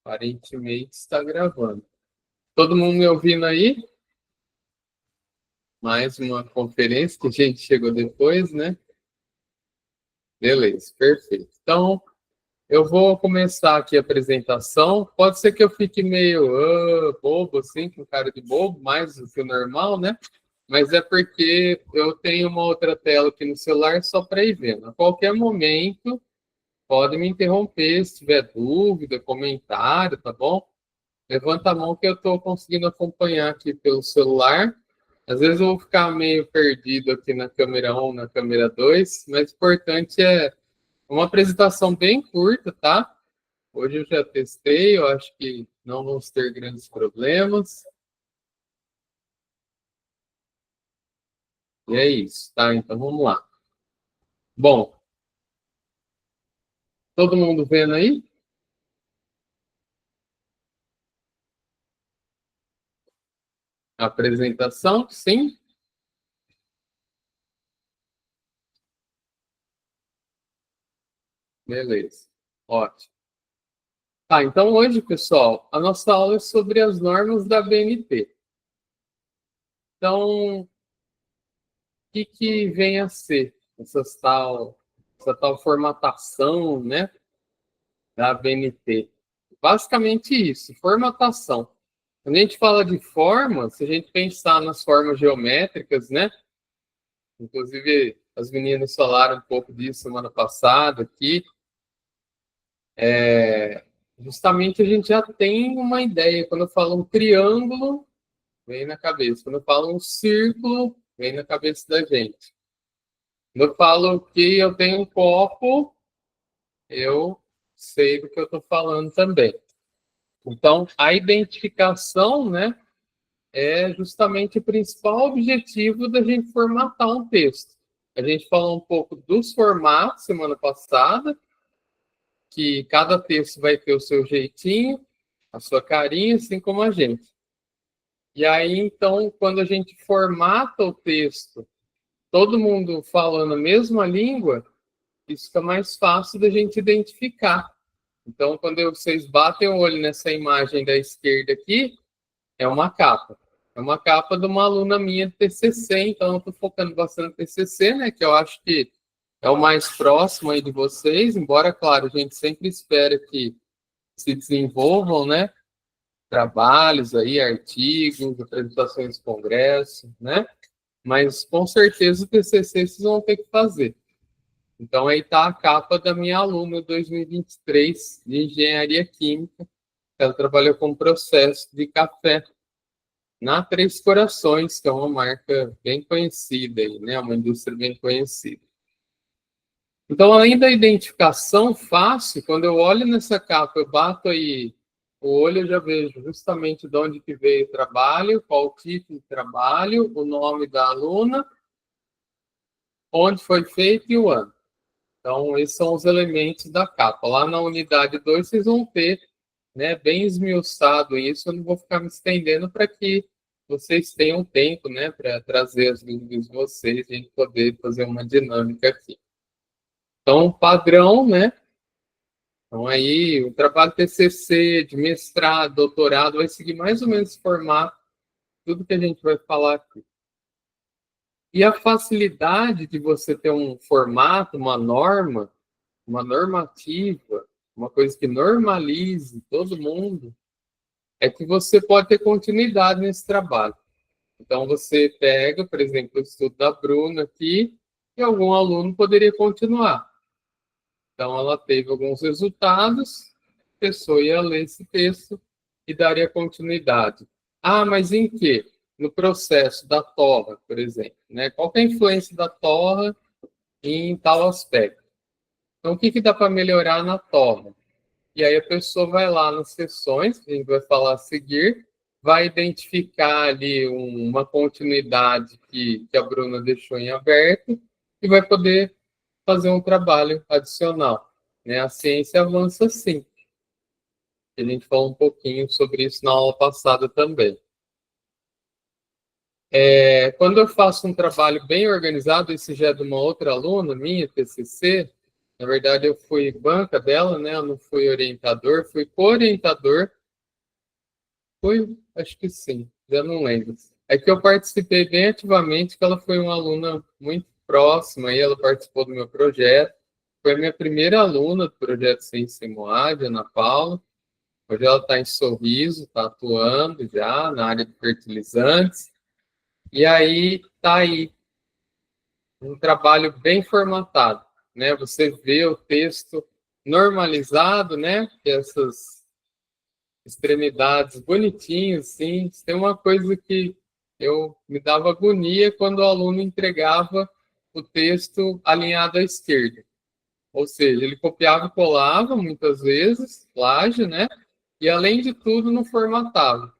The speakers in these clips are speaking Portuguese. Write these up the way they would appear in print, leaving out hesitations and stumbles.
Aparentemente está gravando. Todo mundo me ouvindo aí? Mais uma conferência que a gente chegou depois, né? Beleza, perfeito. Então, eu vou começar aqui a apresentação. Pode ser que eu fique meio bobo, assim, com cara de bobo, mais do que o normal, né? Mas é porque eu tenho uma outra tela aqui no celular só para ir vendo. A qualquer momento, pode me interromper se tiver dúvida, comentário, tá bom? Levanta a mão que eu estou conseguindo acompanhar aqui pelo celular. Às vezes eu vou ficar meio perdido aqui na câmera 1, na câmera 2, mas o importante é uma apresentação bem curta, tá? Hoje eu já testei, eu acho que não vamos ter grandes problemas. E é isso, tá? Então vamos lá. Bom, todo mundo vendo aí? A apresentação? Sim? Beleza. Ótimo. Tá, então hoje, pessoal, a nossa aula é sobre as normas da BNT. Então, que vem a ser essa tal formatação, né, da BNT? Basicamente isso, formatação. Quando a gente fala de forma, se a gente pensar nas formas geométricas, né, inclusive as meninas falaram um pouco disso semana passada aqui, justamente a gente já tem uma ideia. Quando eu falo um triângulo, vem na cabeça. Quando eu falo um círculo, vem na cabeça da gente. Quando eu falo que eu tenho um copo, eu sei do que eu estou falando também. Então, a identificação, né, é justamente o principal objetivo da gente formatar um texto. A gente falou um pouco dos formatos semana passada, que cada texto vai ter o seu jeitinho, a sua carinha, assim como a gente. E aí, então, quando a gente formata o texto, todo mundo falando a mesma língua, isso fica mais fácil da gente identificar. Então, quando vocês batem o olho nessa imagem da esquerda aqui, é uma capa. É uma capa de uma aluna minha de TCC, então eu estou focando bastante no TCC, né, que eu acho que é o mais próximo aí de vocês, embora, claro, a gente sempre espera que se desenvolvam, né, trabalhos aí, artigos, apresentações de congresso, né, mas com certeza o TCC vocês vão ter que fazer. Então, aí está a capa da minha aluna 2023 de Engenharia Química. Ela trabalhou com processo de café na Três Corações, que é uma marca bem conhecida, aí, né? Uma indústria bem conhecida. Então, além da identificação fácil, quando eu olho nessa capa, eu bato aí o olho, eu já vejo justamente de onde que veio o trabalho, qual o tipo de trabalho, o nome da aluna, onde foi feito e o ano. Então, esses são os elementos da capa. Lá na unidade 2, vocês vão ter, né, bem esmiuçado isso. Eu não vou ficar me estendendo para que vocês tenham tempo, né, para trazer as dúvidas de vocês e a gente poder fazer uma dinâmica aqui. Então, padrão, né? Então, aí, o trabalho TCC, de mestrado, doutorado, vai seguir mais ou menos esse formato, tudo que a gente vai falar aqui. E a facilidade de você ter um formato, uma normativa, uma coisa que normalize todo mundo, é que você pode ter continuidade nesse trabalho. Então, você pega, por exemplo, o estudo da Bruna aqui, e algum aluno poderia continuar. Então, ela teve alguns resultados, a pessoa ia ler esse texto e daria continuidade. Ah, mas em quê? No processo da torra, por exemplo. Né? Qual é a influência da torra em tal aspecto? Então, o que dá para melhorar na torra? E aí a pessoa vai lá nas sessões, que a gente vai falar a seguir, vai identificar ali uma continuidade que a Bruna deixou em aberto e vai poder fazer um trabalho adicional. Né? A ciência avança sim. A gente falou um pouquinho sobre isso na aula passada também. Quando eu faço um trabalho bem organizado, esse já é de uma outra aluna minha, TCC, Na verdade, eu fui banca dela, né? Eu não fui orientador, fui co-orientador. Foi, acho que sim, já não lembro. É que eu participei bem ativamente, que ela foi uma aluna muito próxima, e ela participou do meu projeto. Foi a minha primeira aluna do projeto Ciência e Moagem, Ana Paula. Hoje ela está em Sorriso, está atuando já na área de fertilizantes. E aí está aí um trabalho bem formatado, né? Você vê o texto normalizado, né? Essas extremidades bonitinhas, sim. Tem uma coisa que eu me dava agonia quando o aluno entregava o texto alinhado à esquerda. Ou seja, ele copiava e colava muitas vezes, plágio, né? E além de tudo, não formatava.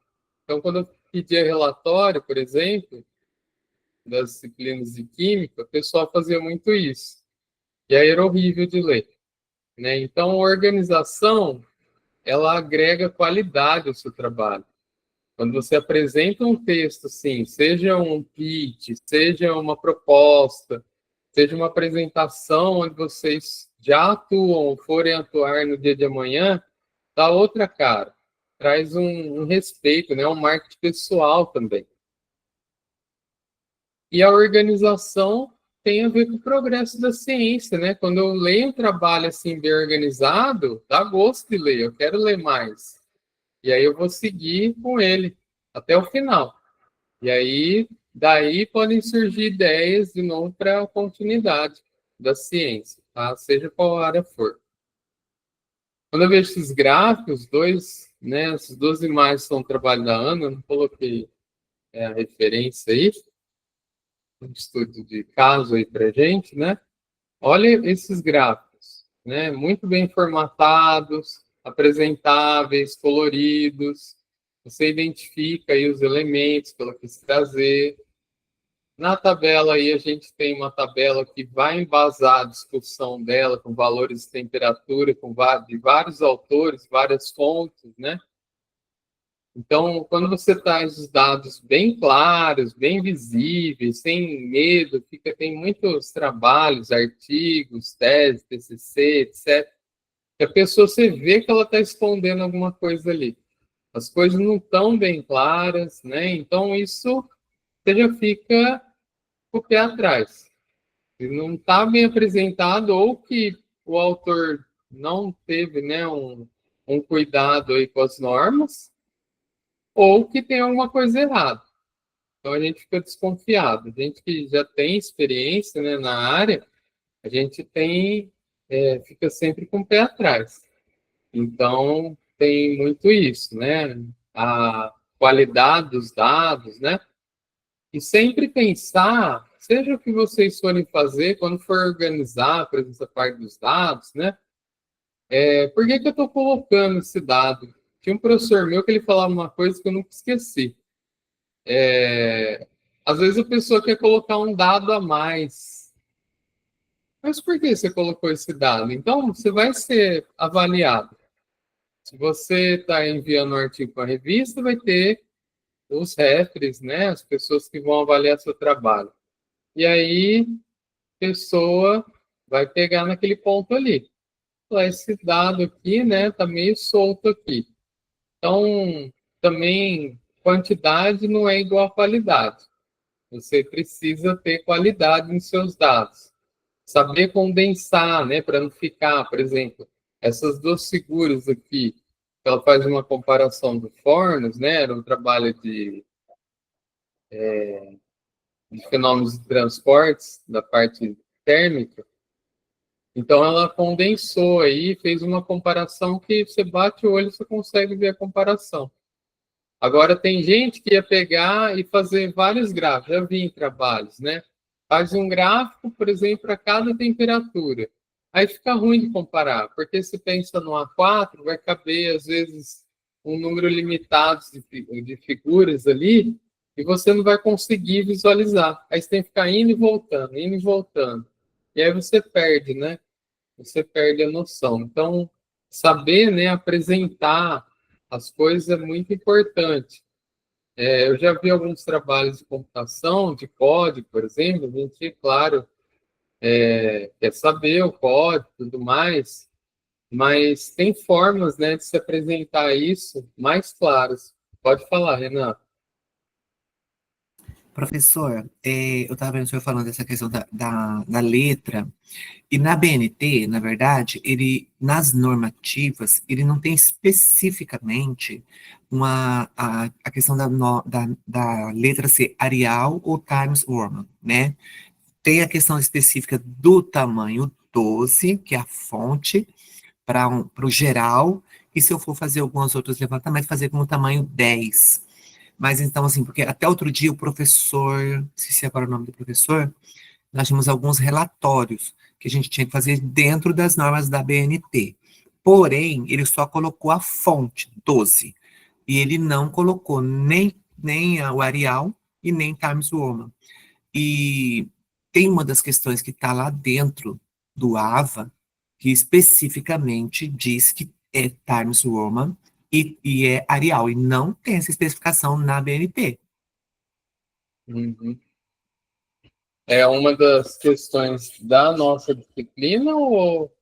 Então, quando eu pedia relatório, por exemplo, das disciplinas de química, o pessoal fazia muito isso. E aí era horrível de ler, né? Então, a organização, ela agrega qualidade ao seu trabalho. Quando você apresenta um texto, assim, seja um pitch, seja uma proposta, seja uma apresentação onde vocês já atuam ou forem atuar no dia de amanhã, dá outra cara. Traz um respeito, né? Um marketing pessoal também. E a organização tem a ver com o progresso da ciência, né? Quando eu leio um trabalho assim bem organizado, dá gosto de ler, eu quero ler mais. E aí eu vou seguir com ele até o final. E aí, daí podem surgir ideias de novo para a continuidade da ciência, tá? Seja qual área for. Quando eu vejo esses gráficos, essas duas imagens são um trabalho da Ana, eu não coloquei a referência aí, um estudo de caso aí para gente, né? Olha esses gráficos, né? Muito bem formatados, apresentáveis, coloridos. Você identifica aí os elementos que ela quis trazer. Na tabela aí a gente tem uma tabela que vai embasar a discussão dela com valores de temperatura de vários autores, várias fontes, né? Então, quando você traz os dados bem claros, bem visíveis, sem medo, tem muitos trabalhos, artigos, teses, TCC, etc. Que a pessoa, você vê que ela está escondendo alguma coisa ali. As coisas não estão bem claras, né? Então, isso você já fica com o pé atrás. Se não está bem apresentado ou que o autor não teve, né, um cuidado aí com as normas, ou que tem alguma coisa errada. Então a gente fica desconfiado. A gente que já tem experiência, né, na área, a gente fica sempre com o pé atrás. Então tem muito isso, né? A qualidade dos dados, né? E sempre pensar, seja o que vocês forem fazer, quando for organizar, por exemplo, essa parte dos dados, né? Por que eu estou colocando esse dado? Tinha um professor meu que ele falava uma coisa que eu nunca esqueci. Às vezes a pessoa quer colocar um dado a mais. Mas por que você colocou esse dado? Então, você vai ser avaliado. Se você está enviando um artigo para a revista, vai ter os refs, né? As pessoas que vão avaliar seu trabalho. E aí, a pessoa vai pegar naquele ponto ali. Esse dado aqui, né, tá meio solto aqui. Então, também, quantidade não é igual a qualidade. Você precisa ter qualidade nos seus dados. Saber condensar, né, para não ficar, por exemplo, essas duas figuras aqui, ela faz uma comparação do Fornos, né, era um trabalho de fenômenos de transportes, da parte térmica. Então, ela condensou aí, fez uma comparação que você bate o olho e você consegue ver a comparação. Agora, tem gente que ia pegar e fazer vários gráficos, já vi em trabalhos, né? Faz um gráfico, por exemplo, para cada temperatura. Aí fica ruim de comparar, porque se pensa no A4, vai caber, às vezes, um número limitado de figuras ali, e você não vai conseguir visualizar. Aí você tem que ficar indo e voltando, indo e voltando. E aí você perde, né? Você perde a noção. Então, saber, né, apresentar as coisas é muito importante. Eu já vi alguns trabalhos de computação, de código, por exemplo, a gente, claro, quer saber o código e tudo mais, mas tem formas, né, de se apresentar isso mais claras. Pode falar, Renan. Professor, eu estava vendo o senhor falando dessa questão da letra, e na BNT, na verdade, ele, nas normativas, ele não tem especificamente a questão da letra ser Arial ou Times Roman, né? Tem a questão específica do tamanho 12, que é a fonte, para o geral, e se eu for fazer alguns outros levantamentos, fazer com o tamanho 10. Mas então, assim, porque até outro dia o professor, se agora o nome do professor, nós tínhamos alguns relatórios que a gente tinha que fazer dentro das normas da BNT. Porém, ele só colocou a fonte, 12, e ele não colocou nem o Arial e nem Times Roman. E tem uma das questões que está lá dentro do AVA, que especificamente diz que é Times Roman e é Arial, e não tem essa especificação na BNT. Uhum. É uma das questões da nossa disciplina ou...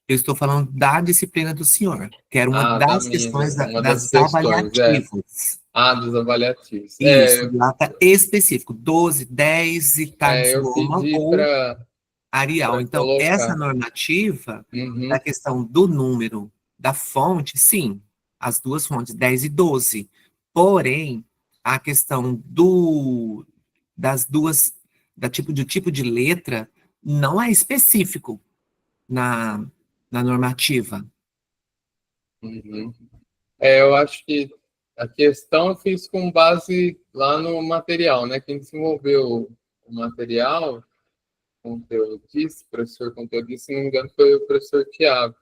Eu estou falando da disciplina do senhor, que era uma Ah, da das minha, questões uma das das questões, avaliativas. Ah, dos avaliativos. Isso, lá está específico, 12, 10 e Times Eu Roman pedi ou para Arial. Então, essa colocar. normativa, da Uhum, questão do número da fonte, sim, as duas fontes, 10 e 12. Porém, a questão das duas, tipo de letra, não é específico na, na normativa. uhum. Eu acho que a questão eu fiz com base lá no material, né? Quem desenvolveu o material, conteudista, professor conteudista, se não me engano, foi o professor Tiago.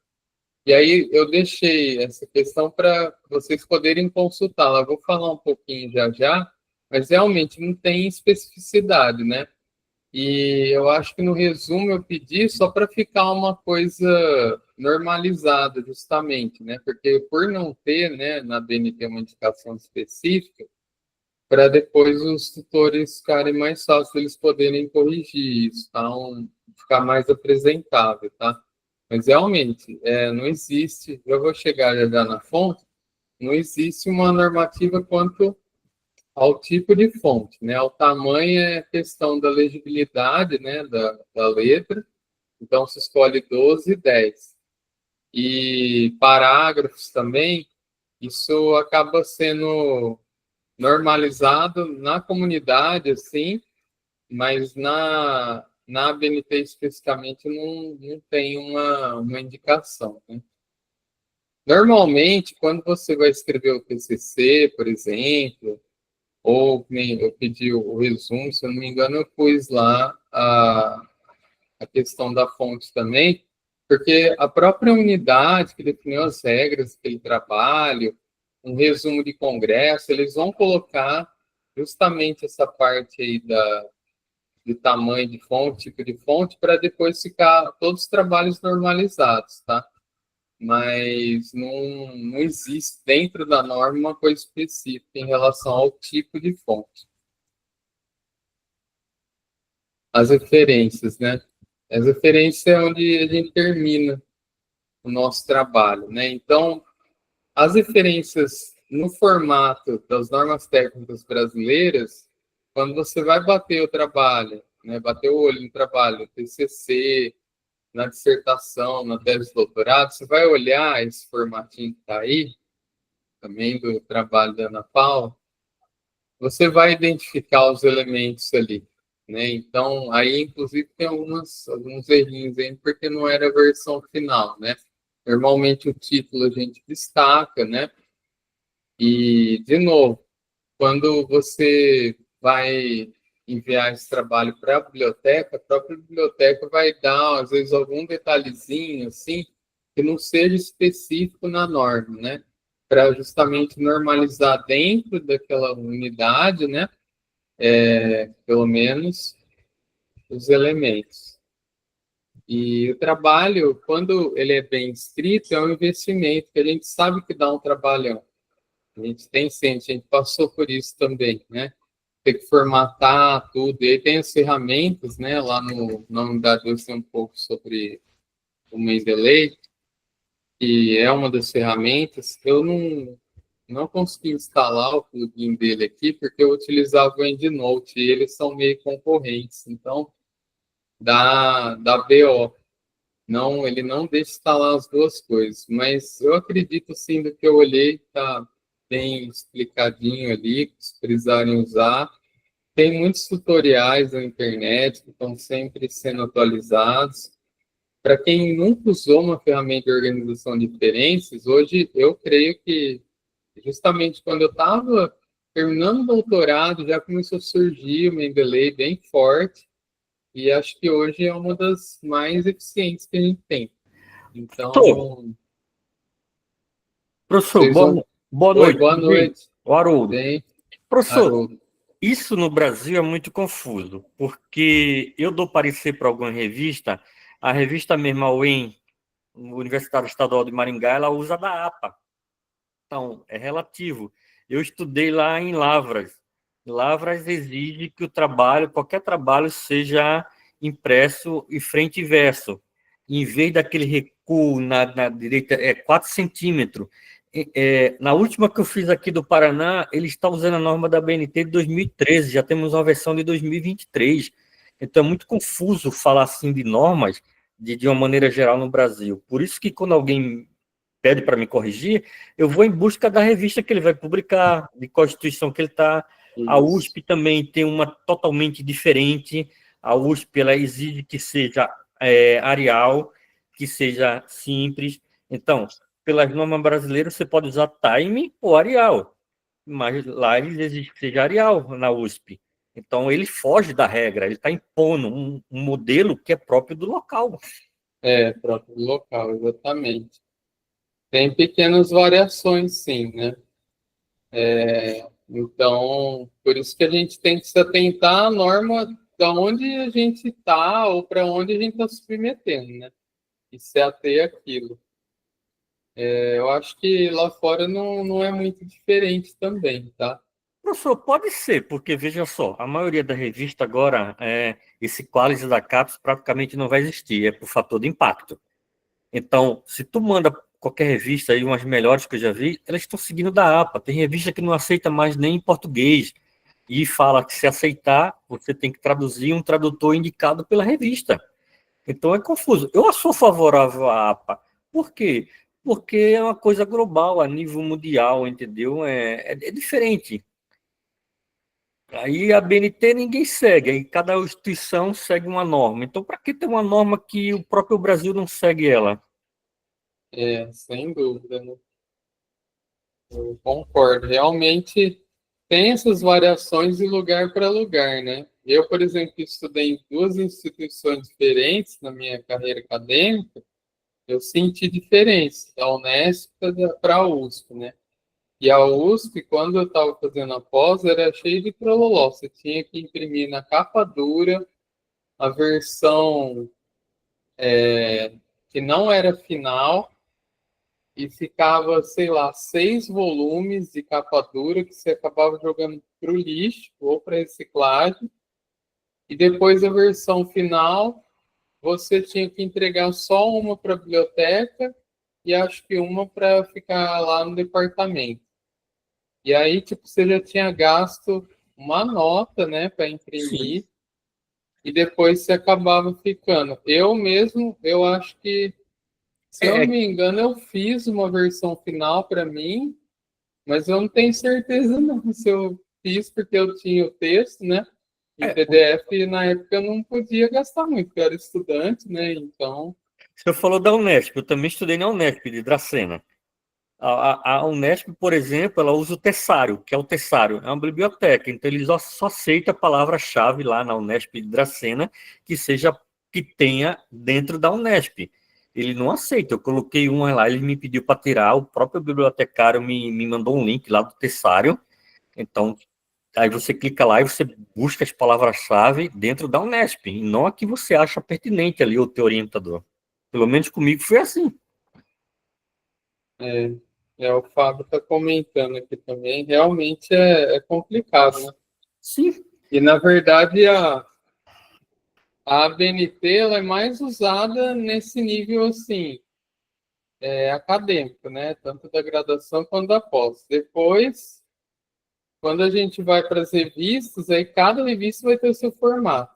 E aí eu deixei essa questão para vocês poderem consultá-la. Eu vou falar um pouquinho já já, mas realmente não tem especificidade, né? E eu acho que no resumo eu pedi só para ficar uma coisa normalizada, justamente, né? Porque por não ter, né, na BNT uma indicação específica, para depois os tutores ficarem mais fáceis eles poderem corrigir isso, tá? Ficar mais apresentável, tá? Mas realmente, não existe, eu vou chegar já na fonte, não existe uma normativa quanto ao tipo de fonte, né? Ao tamanho é questão da legibilidade, né, da letra. Então se escolhe 12 e 10. E parágrafos também, isso acaba sendo normalizado na comunidade, assim, mas na ABNT especificamente não tem uma indicação, né? Normalmente, quando você vai escrever o TCC, por exemplo, ou nem eu pedi o resumo, se eu não me engano, eu pus lá a questão da fonte também, porque a própria unidade que definiu as regras daquele trabalho, um resumo de congresso, eles vão colocar justamente essa parte aí de tamanho de fonte, tipo de fonte, para depois ficar todos os trabalhos normalizados, tá? Mas não existe dentro da norma uma coisa específica em relação ao tipo de fonte. As referências, né? As referências é onde a gente termina o nosso trabalho, né? Então, as referências no formato das normas técnicas brasileiras, quando você vai bater o trabalho, né? Bater o olho no trabalho, no TCC, na dissertação, na tese de doutorado, você vai olhar esse formatinho que está aí, também do trabalho da Ana Paula, você vai identificar os elementos ali, né? Então, aí, inclusive, tem alguns errinhos aí, porque não era a versão final, né? Normalmente o título a gente destaca, né? E, de novo, quando você vai enviar esse trabalho para a própria biblioteca vai dar, às vezes, algum detalhezinho, assim, que não seja específico na norma, né? Para justamente normalizar dentro daquela unidade, né? Pelo menos os elementos. E o trabalho, quando ele é bem escrito, é um investimento que a gente sabe que dá um trabalhão. A gente tem ciência, a gente passou por isso também, né? ter que formatar tudo. E aí tem as ferramentas, né? Lá na unidade eu sei um pouco sobre o Mendeley, que é uma das ferramentas. Eu não consegui instalar o plugin dele aqui, porque eu utilizava o EndNote, e eles são meio concorrentes. Então, dá BO. Não, ele não deixa instalar as duas coisas, mas eu acredito sim do que eu olhei, tá bem explicadinho ali, se precisarem usar. Tem muitos tutoriais na internet que estão sempre sendo atualizados. Para quem nunca usou uma ferramenta de organização de diferenças, hoje eu creio que justamente quando eu estava terminando o doutorado, já começou a surgir o Mendeley bem forte, e acho que hoje é uma das mais eficientes que a gente tem. Professor, Então, professor, vocês vão. boa Oi, noite, boa tudo bem? noite. O Haroldo. Bem, Professor, Haroldo. isso no Brasil é muito confuso, porque eu dou parecer para alguma revista, a revista mesmo, a UEM, Universidade Estadual de Maringá, ela usa da APA. Então, é relativo. Eu estudei lá em Lavras. Lavras exige que o trabalho, qualquer trabalho, seja impresso em frente e verso. Em vez daquele recuo na direita, 4 centímetros. Na última que eu fiz aqui do Paraná, eles estão usando a norma da BNT de 2013, já temos uma versão de 2023. Então, é muito confuso falar assim de normas de uma maneira geral no Brasil. Por isso que quando alguém pede para me corrigir, eu vou em busca da revista que ele vai publicar, de qual instituição que ele está. A Isso. USP também tem uma totalmente diferente. A USP ela exige que seja Arial, que seja simples. Então, pelas normas brasileiras, você pode usar Time ou Arial, mas lá eles exigem que seja Arial na USP. Então, ele foge da regra, ele está impondo um modelo que é próprio do local. Próprio local, exatamente. Tem pequenas variações, sim, né? Então, por isso que a gente tem que se atentar à norma da onde a gente está ou para onde a gente está submetendo, né? E se ater àquilo. Eu acho que lá fora não é muito diferente também, tá? Professor, pode ser, porque veja só, a maioria da revista agora, esse quálise da CAPES praticamente não vai existir, é por fator de impacto. Então, se tu manda qualquer revista aí, umas melhores que eu já vi, elas estão seguindo da APA. Tem revista que não aceita mais nem em português e fala que se aceitar, você tem que traduzir um tradutor indicado pela revista. Então é confuso. Eu sou favorável à APA. Por quê? Porque é uma coisa global, a nível mundial, entendeu? É diferente. Aí a BNT ninguém segue, aí cada instituição segue uma norma. Então, para que ter uma norma que o próprio Brasil não segue ela? Sem dúvida, né? Eu concordo. Realmente tem essas variações de lugar para lugar, né? Eu, por exemplo, estudei em duas instituições diferentes na minha carreira acadêmica, eu senti diferença da Unesp para a USP, né? E a USP, quando eu estava fazendo a pós, era cheio de trololó. Você tinha que imprimir na capa dura a versão que não era final e ficava, sei lá, 6 volumes de capa dura que você acabava jogando para o lixo ou para reciclagem. E depois a versão final, você tinha que entregar só uma para a biblioteca e acho que uma para ficar lá no departamento. E aí, tipo, você já tinha gasto uma nota, né, para Sim. imprimir e depois você acabava ficando. Eu mesmo, eu acho que, se eu não É, me engano, eu fiz uma versão final para mim, mas eu não tenho certeza não se eu fiz porque eu tinha o texto, né? Em é, PDF, na época eu não podia gastar muito, porque eu era estudante, né? Então, você falou da Unesp, eu também estudei na Unesp de Dracena. A Unesp, por exemplo, ela usa o Tessário, que é o Tessário, é uma biblioteca, então eles só aceitam a palavra-chave lá na Unesp de Dracena que tenha dentro da Unesp. Ele não aceita, eu coloquei uma lá, ele me pediu para tirar, o próprio bibliotecário me mandou um link lá do Tessário, então aí você clica lá e você busca as palavras-chave dentro da Unesp, e não a que você acha pertinente ali, o teu orientador. Pelo menos comigo foi assim. o Fábio está comentando aqui também, realmente é complicado, né? Sim. E, na verdade, a ABNT ela é mais usada nesse nível, assim, acadêmico, né? Tanto da graduação quanto da pós. Depois, quando a gente vai para as revistas, aí cada revista vai ter o seu formato.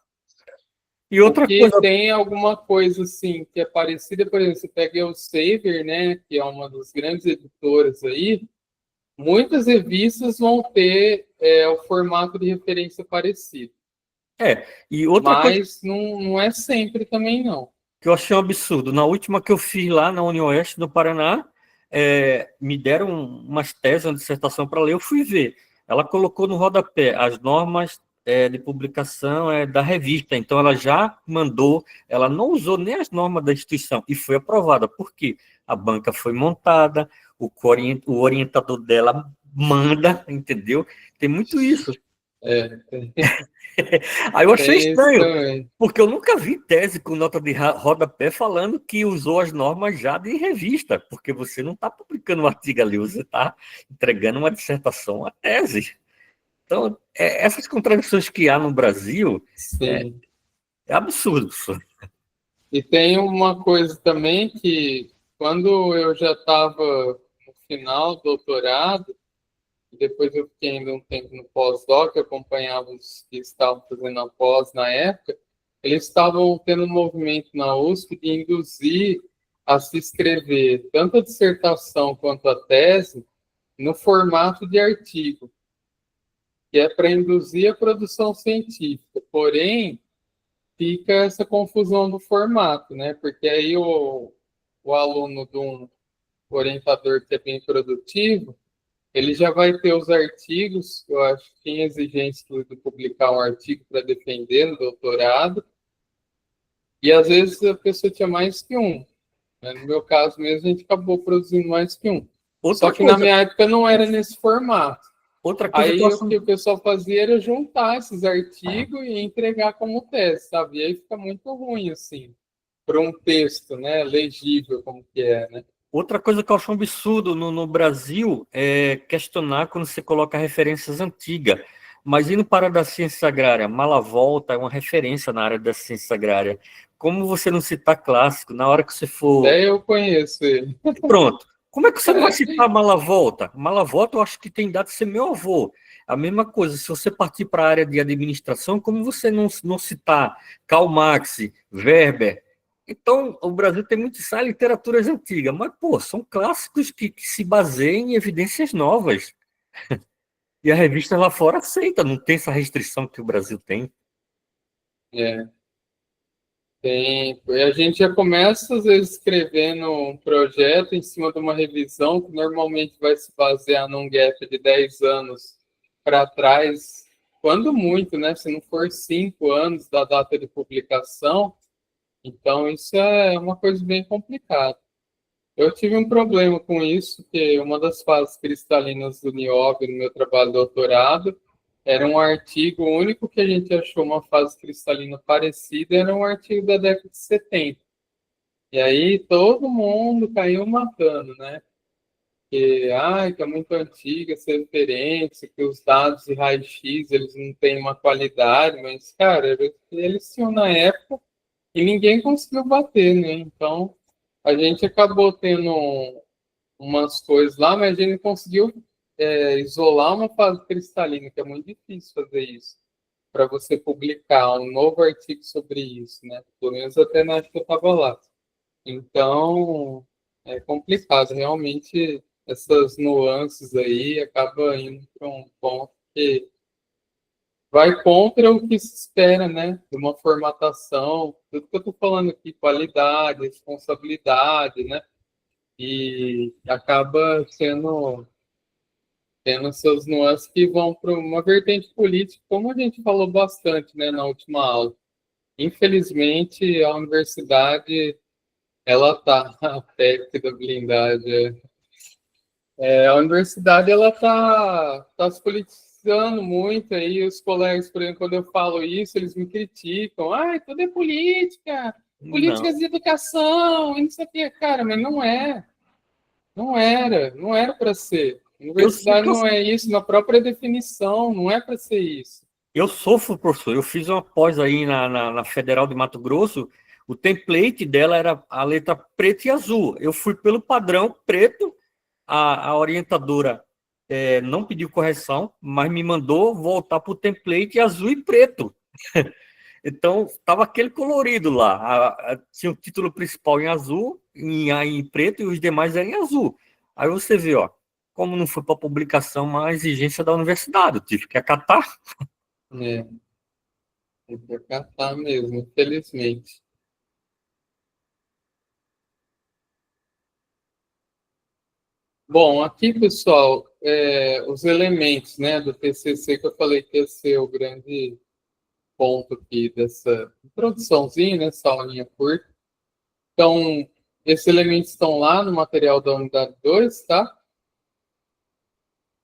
E outra Porque coisa, tem alguma coisa, assim, que é parecida, por exemplo, você pega o Elsevier, né? Que é uma das grandes editoras aí, muitas revistas vão ter o formato de referência parecido. e outra coisa Mas não é sempre também, não. que eu achei um absurdo, na última que eu fiz lá na Unioeste do Paraná, me deram umas teses, uma dissertação para ler, eu fui ver. Ela colocou no rodapé as normas de publicação da revista, então ela já mandou, ela não usou nem as normas da instituição, e foi aprovada. Por quê? A banca foi montada, o orientador dela manda, entendeu? Tem muito isso. Tem, Aí eu achei tem isso estranho, também. porque eu nunca vi tese com nota de rodapé falando que usou as normas já de revista, porque você não está publicando um artigo ali, você está entregando uma dissertação, uma tese. Então, essas contradições que há no Brasil Sim. é absurdo. E tem uma coisa também que, quando eu já estava no final do doutorado, depois eu fiquei ainda um tempo no pós-doc, acompanhava os que estavam fazendo a pós na época, eles estavam tendo um movimento na USP de induzir a se escrever tanto a dissertação quanto a tese no formato de artigo, que é para induzir a produção científica. Porém, fica essa confusão do formato, né? Porque aí o aluno de um orientador que é bem produtivo, ele já vai ter os artigos, eu acho que tem exigência de publicar um artigo para defender no doutorado, e às vezes a pessoa tinha mais que um. Né? No meu caso mesmo, a gente acabou produzindo mais que um. Só Outra que na coisa, minha época não era nesse formato. outra coisa que eu Aí acho. o que o pessoal fazia era juntar esses artigos e entregar como tese, sabe? E aí fica muito ruim, assim, para um texto, né, legível como que é, né? Outra coisa que eu acho um absurdo no Brasil é questionar quando você coloca referências antigas. Mas indo para a da ciência agrária, Malavolta é uma referência na área da ciência agrária. Como você não citar clássico, na hora que você for. Até eu conheço ele. Pronto. Como é que você não vai citar Malavolta? Malavolta eu acho que tem dado de ser meu avô. A mesma coisa, se você partir para a área de administração, como você não citar Karl Marx, Weber? Então, o Brasil tem muito isso, literaturas antigas, mas, pô, são clássicos que se baseiam em evidências novas. E a revista lá fora aceita, não tem essa restrição que o Brasil tem. É, tem. E a gente já começa, às vezes, escrevendo um projeto em cima de uma revisão que normalmente vai se basear num gap de 10 anos para trás, quando muito, né? Se não for 5 anos da data de publicação. Então, isso é uma coisa bem complicada. Eu tive um problema com isso, que uma das fases cristalinas do Nióbio no meu trabalho de doutorado era um artigo, o único que a gente achou uma fase cristalina parecida era um artigo da década de 70. E aí todo mundo caiu matando, né? Que é muito antiga essa referência, que os dados de raio-x eles não têm uma qualidade, mas, cara, eles tinham na época e ninguém conseguiu bater, né? Então, a gente acabou tendo umas coisas lá, mas a gente conseguiu isolar uma fase cristalina, que é muito difícil fazer isso, para você publicar um novo artigo sobre isso, né? Pelo menos até na época que eu estava lá. Então, é complicado. Realmente, essas nuances aí acabam indo para um ponto que vai contra o que se espera, né? De uma formatação, tudo que eu estou falando aqui, qualidade, responsabilidade, né? E acaba tendo seus nuances que vão para uma vertente política, como a gente falou bastante, né, na última aula. Infelizmente, a universidade ela está a PEC da blindagem. A universidade ela tá se politizando muito aí, os colegas, por exemplo, quando eu falo isso, eles me criticam. Ai, tudo é política, Não. políticas de educação, e não sei o que, cara, mas não é. Não era para ser. Eu sei Universidade que eu não é isso, na própria definição, não é para ser isso. Eu sofro, professor. Eu fiz uma pós aí na Federal de Mato Grosso. O template dela era a letra preta e azul. Eu fui pelo padrão preto. A orientadora não pediu correção, mas me mandou voltar para o template azul e preto. Então, estava aquele colorido lá. Tinha o título principal em azul, em preto, e os demais eram em azul. Aí você vê, ó, como não foi para publicação, uma exigência da universidade. Eu tive que acatar. É, tem que acatar mesmo, infelizmente. Bom, aqui, pessoal, os elementos, né, do TCC que eu falei que ia ser o grande ponto aqui dessa introduçãozinha, né, essa aulinha curta. Então, esses elementos estão lá no material da unidade 2, tá?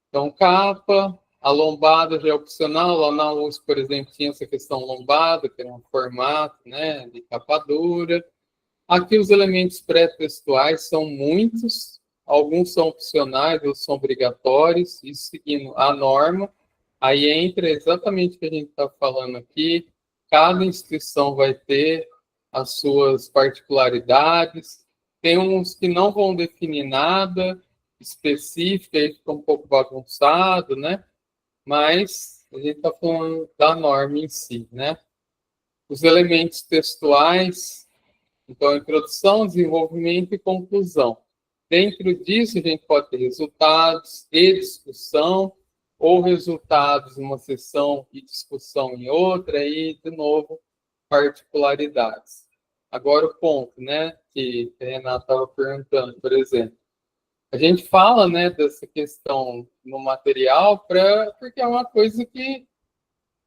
Então, capa, a lombada já é opcional. Lá na USP, por exemplo, tinha essa questão lombada, que era um formato, né, de capa dura. Aqui os elementos pré-textuais são muitos, alguns são opcionais, outros são obrigatórios, isso seguindo a norma. Aí entra exatamente o que a gente está falando aqui. Cada instituição vai ter as suas particularidades. Tem uns que não vão definir nada específico, aí fica um pouco bagunçado, né? Mas a gente está falando da norma em si, né? Os elementos textuais, então, introdução, desenvolvimento e conclusão. Dentro disso, a gente pode ter resultados e discussão, ou resultados em uma sessão e discussão em outra, e, de novo, particularidades. Agora, o ponto, né, que a Renata estava perguntando, por exemplo. A gente fala, né, dessa questão no material porque é uma coisa que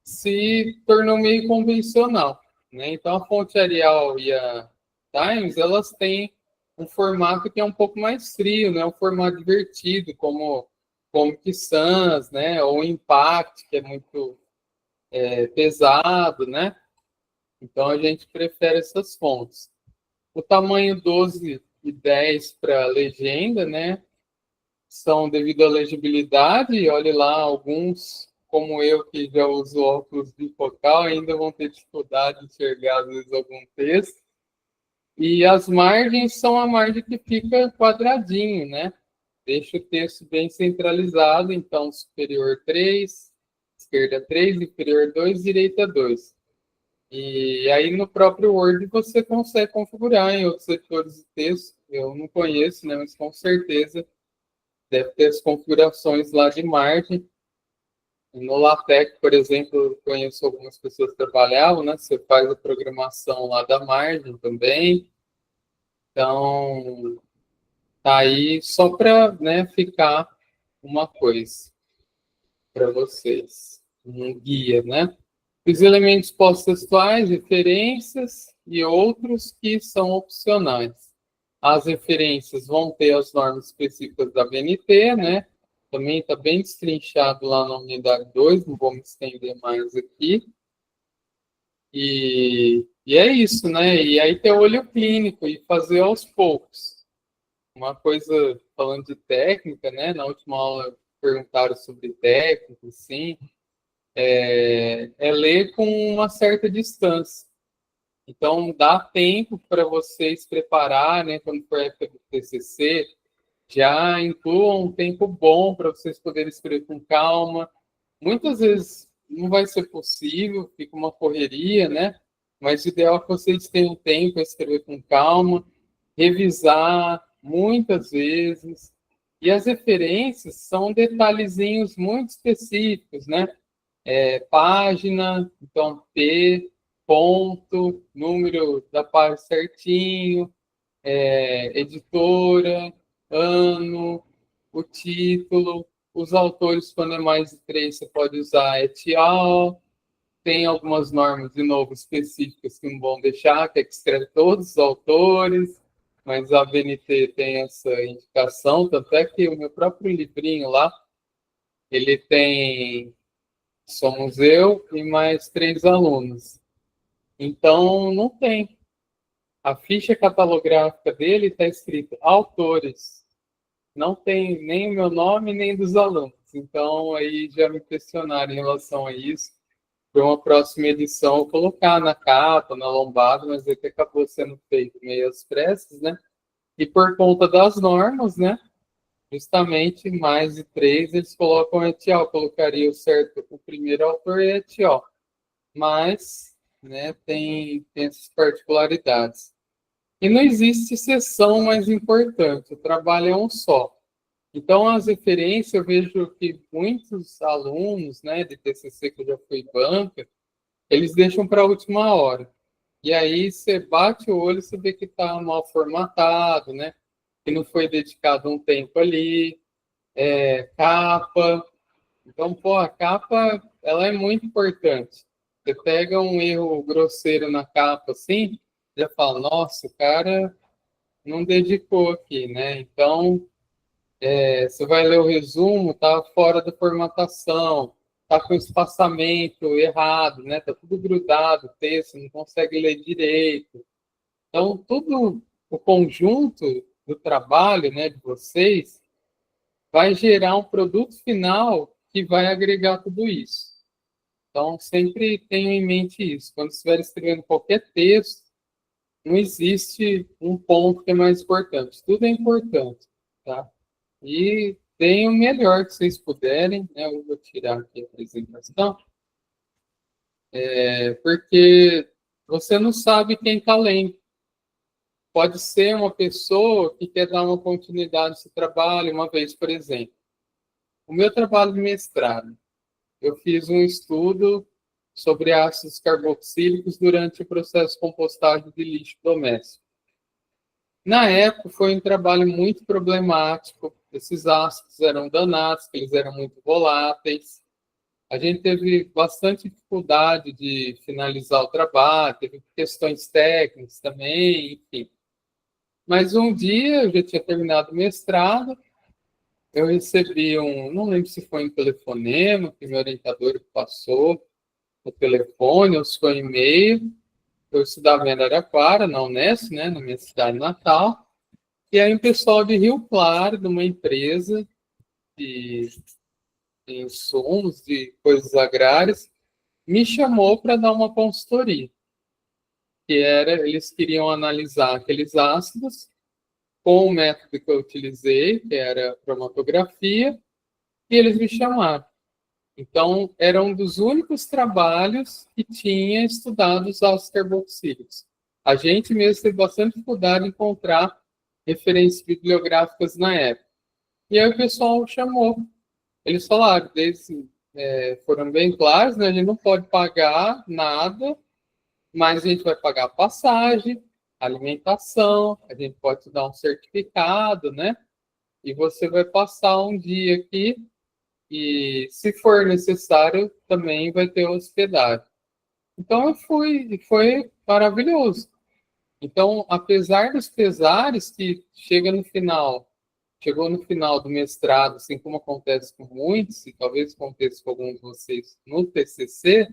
se tornou meio convencional, né? Então, a fonte Arial e a Times, elas têm um formato que é um pouco mais frio, né? Um formato divertido, como Comic Sans, né? Ou Impact, que é muito pesado, né? Então, a gente prefere essas fontes. O tamanho 12 e 10 para legenda, né? São devido à legibilidade, e olhe lá, alguns, como eu, que já uso óculos bifocal, ainda vão ter dificuldade de enxergar, às vezes, algum texto. E as margens são a margem que fica quadradinho, né? Deixa o texto bem centralizado, então, superior 3, esquerda 3, inferior 2, direita 2. E aí, no próprio Word, você consegue configurar em outros setores de texto. Eu não conheço, né? Mas com certeza deve ter as configurações lá de margem. No LaTeX, por exemplo, eu conheço algumas pessoas que trabalhavam, né? Você faz a programação lá da margem também. Então, tá aí só para, né, ficar uma coisa para vocês, um guia, né? Os elementos pós-textuais, referências e outros que são opcionais. As referências vão ter as normas específicas da BNT, né? Também está bem destrinchado lá na unidade 2, não vou me estender mais aqui. E é isso, né? E aí ter olho clínico e fazer aos poucos. Uma coisa, falando de técnica, né? Na última aula perguntaram sobre técnica, sim. É ler com uma certa distância. Então, dá tempo para vocês preparar, né? Quando for a época do TCC, já incluam um tempo bom para vocês poderem escrever com calma. Muitas vezes não vai ser possível, fica uma correria, né? Mas o ideal é que vocês tenham tempo para escrever com calma, revisar muitas vezes. E as referências são detalhezinhos muito específicos, né? Página, então P, ponto, número da página certinho, editora, ano, o título, os autores, quando é mais de 3, você pode usar et al. Tem algumas normas, de novo, específicas que não vão deixar, que é que escreve todos os autores, mas a BNT tem essa indicação, tanto é que o meu próprio livrinho lá, ele tem, somos eu e mais 3 alunos. Então, não tem. A ficha catalográfica dele está escrito autores. Não tem nem o meu nome, nem dos alunos. Então, aí já me questionaram em relação a isso. para uma próxima edição eu colocar na capa, na lombada, mas é que acabou sendo feito meio às pressas, né? E por conta das normas, né? Justamente mais de 3 eles colocam etial, colocaria o certo o primeiro autor e etial. Mas, né, tem essas particularidades. E não existe seção mais importante, o trabalho é um só. Então, as referências, eu vejo que muitos alunos, né, de TCC que eu já fui banca, eles deixam para a última hora. E aí você bate o olho e você vê que está mal formatado, né? Que não foi dedicado um tempo ali, capa. Então, pô, a capa, ela é muito importante. Você pega um erro grosseiro na capa, assim, já fala, nossa, o cara não dedicou aqui, né? Então, você vai ler o resumo, tá fora da formatação, tá com espaçamento errado, né? Tá tudo grudado, o texto, não consegue ler direito. Então, tudo o conjunto do trabalho, né, de vocês, vai gerar um produto final que vai agregar tudo isso. Então, sempre tenham em mente isso. Quando estiver escrevendo qualquer texto, não existe um ponto que é mais importante. Tudo é importante, tá? E deem o melhor que vocês puderem, né? Eu vou tirar aqui a apresentação, porque você não sabe quem está lendo. Pode ser uma pessoa que quer dar uma continuidade nesse trabalho, uma vez, por exemplo. O meu trabalho de mestrado, eu fiz um estudo sobre ácidos carboxílicos durante o processo de compostagem de lixo doméstico. Na época, foi um trabalho muito problemático. Esses ácidos eram danados, eles eram muito voláteis. A gente teve bastante dificuldade de finalizar o trabalho, teve questões técnicas também, enfim. Mas um dia, eu já tinha terminado o mestrado, eu recebi não lembro se foi um telefonema, que meu orientador passou, o telefone, ou se foi um e-mail. Eu estudava em Araraquara, na Unesp, né, na minha cidade natal. E aí o pessoal de Rio Claro, de uma empresa de insumos, de coisas agrárias, me chamou para dar uma consultoria. Eles queriam analisar aqueles ácidos com o método que eu utilizei, que era a cromatografia, e eles me chamaram. Então, era um dos únicos trabalhos que tinha estudado os ácidos carboxílicos. A gente mesmo teve bastante dificuldade em encontrar referências bibliográficas na época. E aí o pessoal chamou. Eles falaram, foram bem claros, né? A gente não pode pagar nada, mas a gente vai pagar passagem, alimentação, a gente pode te dar um certificado, né? E você vai passar um dia aqui e, se for necessário, também vai ter hospedagem. Então eu fui e foi maravilhoso. Então, apesar dos pesares que chegou no final do mestrado, assim como acontece com muitos, e talvez aconteça com alguns de vocês no TCC,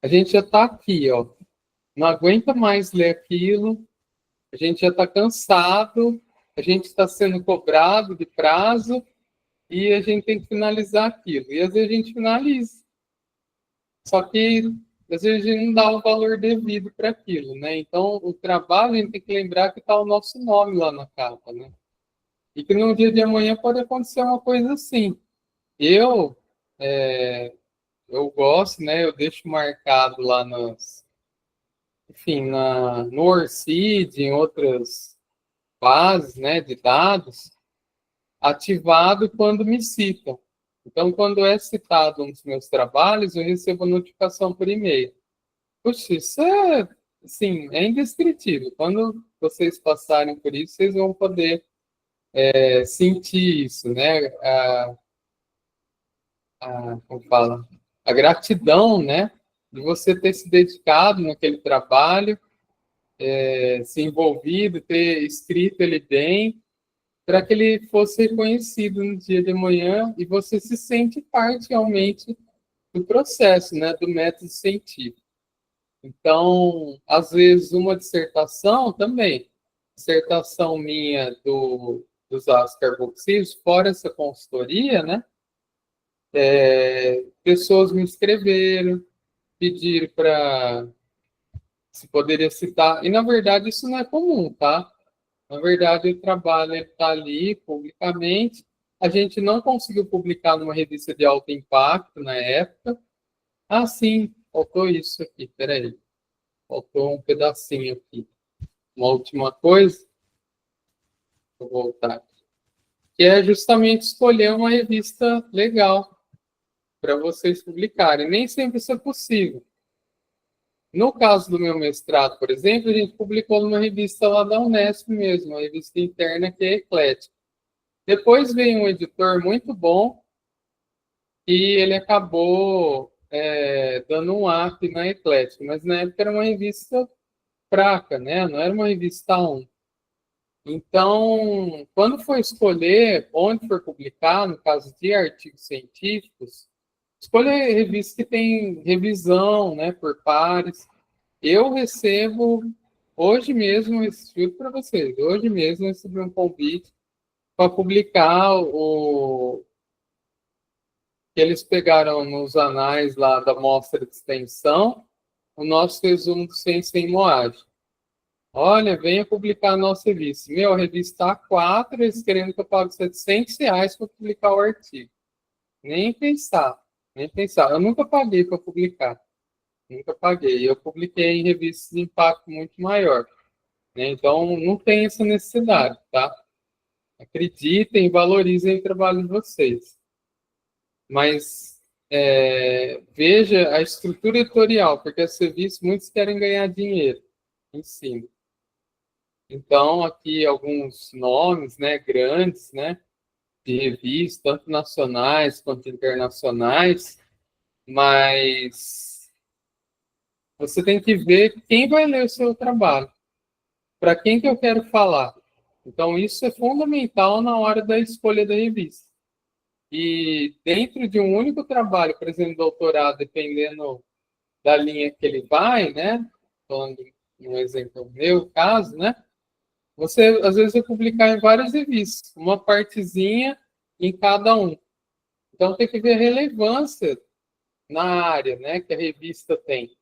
a gente já está aqui, ó, não aguenta mais ler aquilo, a gente já está cansado, a gente está sendo cobrado de prazo e a gente tem que finalizar aquilo. E às vezes a gente finaliza. Só que às vezes a gente não dá o valor devido para aquilo, né? Então, o trabalho, a gente tem que lembrar que está o nosso nome lá na capa, né? E que no dia de amanhã pode acontecer uma coisa assim. Eu, eu gosto, né? Eu deixo marcado lá no ORCID, em outras bases, né, de dados, ativado quando me citam. Então, quando é citado um dos meus trabalhos, eu recebo notificação por e-mail. Puxa, isso é indescritível. Quando vocês passarem por isso, vocês vão poder sentir isso, né? Como fala? A gratidão, né? De você ter se dedicado naquele trabalho, se envolvido, ter escrito ele bem, para que ele fosse reconhecido no dia de manhã e você se sente parte realmente do processo, né? Do método científico. Então, às vezes, uma dissertação também, dissertação minha dos ácidos carboxílicos, fora essa consultoria, né? Pessoas me escreveram, pedir para se poderia citar, e na verdade isso não é comum, tá? Na verdade, o trabalho está ali publicamente. A gente não conseguiu publicar numa revista de alto impacto na época. Ah, sim, faltou isso aqui, peraí. Faltou um pedacinho aqui. Uma última coisa, vou voltar aqui, que é justamente escolher uma revista legal para vocês publicarem. Nem sempre isso é possível. No caso do meu mestrado, por exemplo, a gente publicou numa revista lá da Unesp mesmo, uma revista interna que é eclética. Depois veio um editor muito bom e ele acabou dando um up na eclética, mas na época era uma revista fraca, né? Não era uma revista 1. Então, quando for escolher onde for publicar, no caso de artigos científicos, escolha revistas que tem revisão, né, por pares. Eu recebo, hoje mesmo, juro para vocês, hoje mesmo eu recebi um convite para publicar o que eles pegaram nos anais lá da mostra de extensão, o nosso resumo do Ciência em Moagem. Olha, venha publicar a nossa revista. Meu, a revista A4, eles querendo que eu pague R$700 para publicar o artigo. Nem pensar, nem pensar. Eu nunca paguei para publicar. Nunca paguei. Eu publiquei em revistas de impacto muito maior. Né? Então, não tem essa necessidade, tá? Acreditem, valorizem o trabalho de vocês. Mas veja a estrutura editorial, porque as revistas, muitos querem ganhar dinheiro em cima. Então, aqui alguns nomes, né, grandes, né, de revistas, tanto nacionais quanto internacionais, mas você tem que ver quem vai ler o seu trabalho, para quem que eu quero falar. Então, isso é fundamental na hora da escolha da revista. E dentro de um único trabalho, por exemplo, doutorado, dependendo da linha que ele vai, né, falando um exemplo meu, caso, né, você, às vezes, vai publicar em várias revistas, uma partezinha em cada um. Então, tem que ver a relevância na área, né, que a revista tem.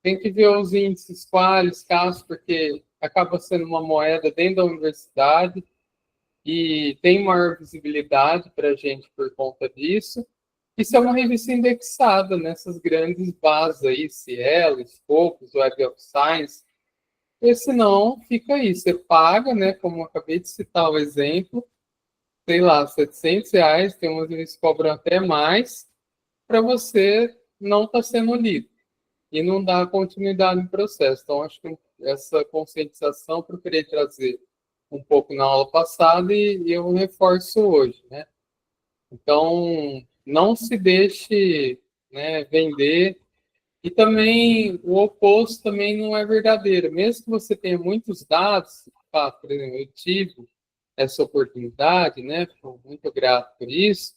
Tem que ver os índices, quais, casos, porque acaba sendo uma moeda dentro da universidade e tem maior visibilidade para a gente por conta disso. Isso é uma revista indexada nessas grandes bases aí, Cielo, Scopus, Web of Science. Porque senão fica aí, você paga, né, como eu acabei de citar o exemplo, sei lá, R$700, tem umas que cobram até mais, para você não estar sendo lido e não dar continuidade no processo. Então, acho que essa conscientização eu procurei trazer um pouco na aula passada e eu reforço hoje, né? Então, não se deixe, né, vender. E também o oposto também não é verdadeiro. Mesmo que você tenha muitos dados, por exemplo, eu tive essa oportunidade, né? Fico muito grato por isso.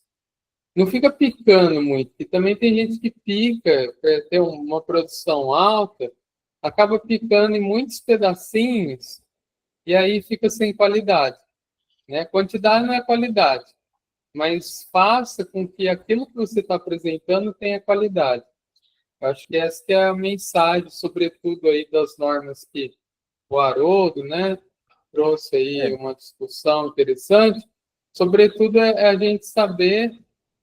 Não fica picando muito, e também tem gente que pica para ter uma produção alta, acaba picando em muitos pedacinhos e aí fica sem qualidade, né? Quantidade não é qualidade, mas faça com que aquilo que você está apresentando tenha qualidade. Eu acho que essa que é a mensagem, sobretudo aí das normas que o Haroldo, né, trouxe aí uma discussão interessante. Sobretudo é a gente saber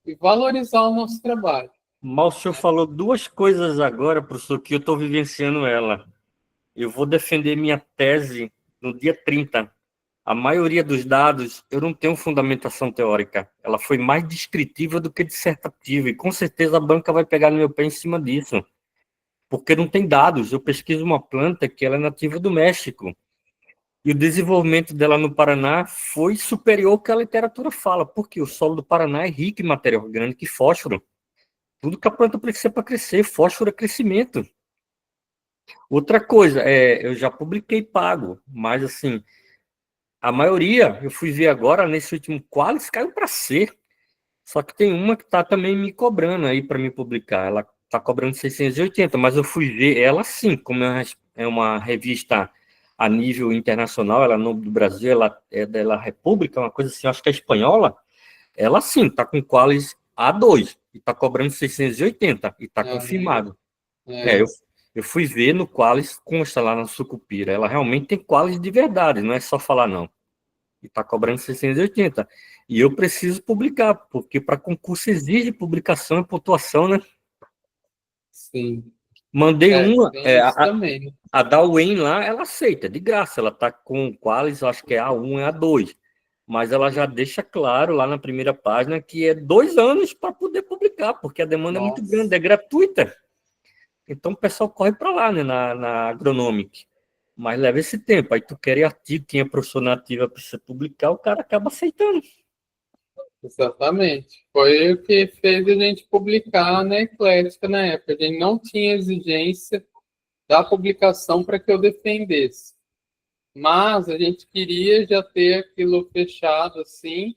e valorizar o nosso trabalho. Mas o senhor falou duas coisas agora, professor, que eu estou vivenciando ela. Eu vou defender minha tese no dia 30. A maioria dos dados, eu não tenho fundamentação teórica. Ela foi mais descritiva do que dissertativa. E com certeza a banca vai pegar no meu pé em cima disso. Porque não tem dados. Eu pesquiso uma planta que ela é nativa do México. E o desenvolvimento dela no Paraná foi superior ao que a literatura fala. Porque o solo do Paraná é rico em matéria orgânica e fósforo. Tudo que a planta precisa para crescer. Fósforo é crescimento. Outra coisa, eu já publiquei pago, mas assim, a maioria, eu fui ver agora, nesse último Qualis, caiu para C. Só que tem uma que está também me cobrando aí para me publicar. Ela está cobrando 680, mas eu fui ver ela sim, como é uma revista a nível internacional, ela não do Brasil, ela é da República, uma coisa assim, acho que é espanhola. Ela sim, está com Qualis A2 e está cobrando 680 e está confirmado. Eu fui ver no Qualis, consta lá na Sucupira. Ela realmente tem Qualis de verdade, não é só falar não. E está cobrando 680. E eu preciso publicar, porque para concurso exige publicação e pontuação, né? Sim. Mandei uma, tem isso também, né? a da UEM lá, ela aceita, de graça. Ela está com Qualis, eu acho que é A1 e A2. Mas ela já deixa claro lá na primeira página que é 2 anos para poder publicar, porque a demanda é muito grande, é gratuita. Então o pessoal corre para lá, né, na Agronomic. Mas leva esse tempo. Aí tu quer artigo, tinha professor nativa para você publicar, o cara acaba aceitando. Exatamente. Foi o que fez a gente publicar na Eclética na época. A gente não tinha exigência da publicação para que eu defendesse. Mas a gente queria já ter aquilo fechado assim,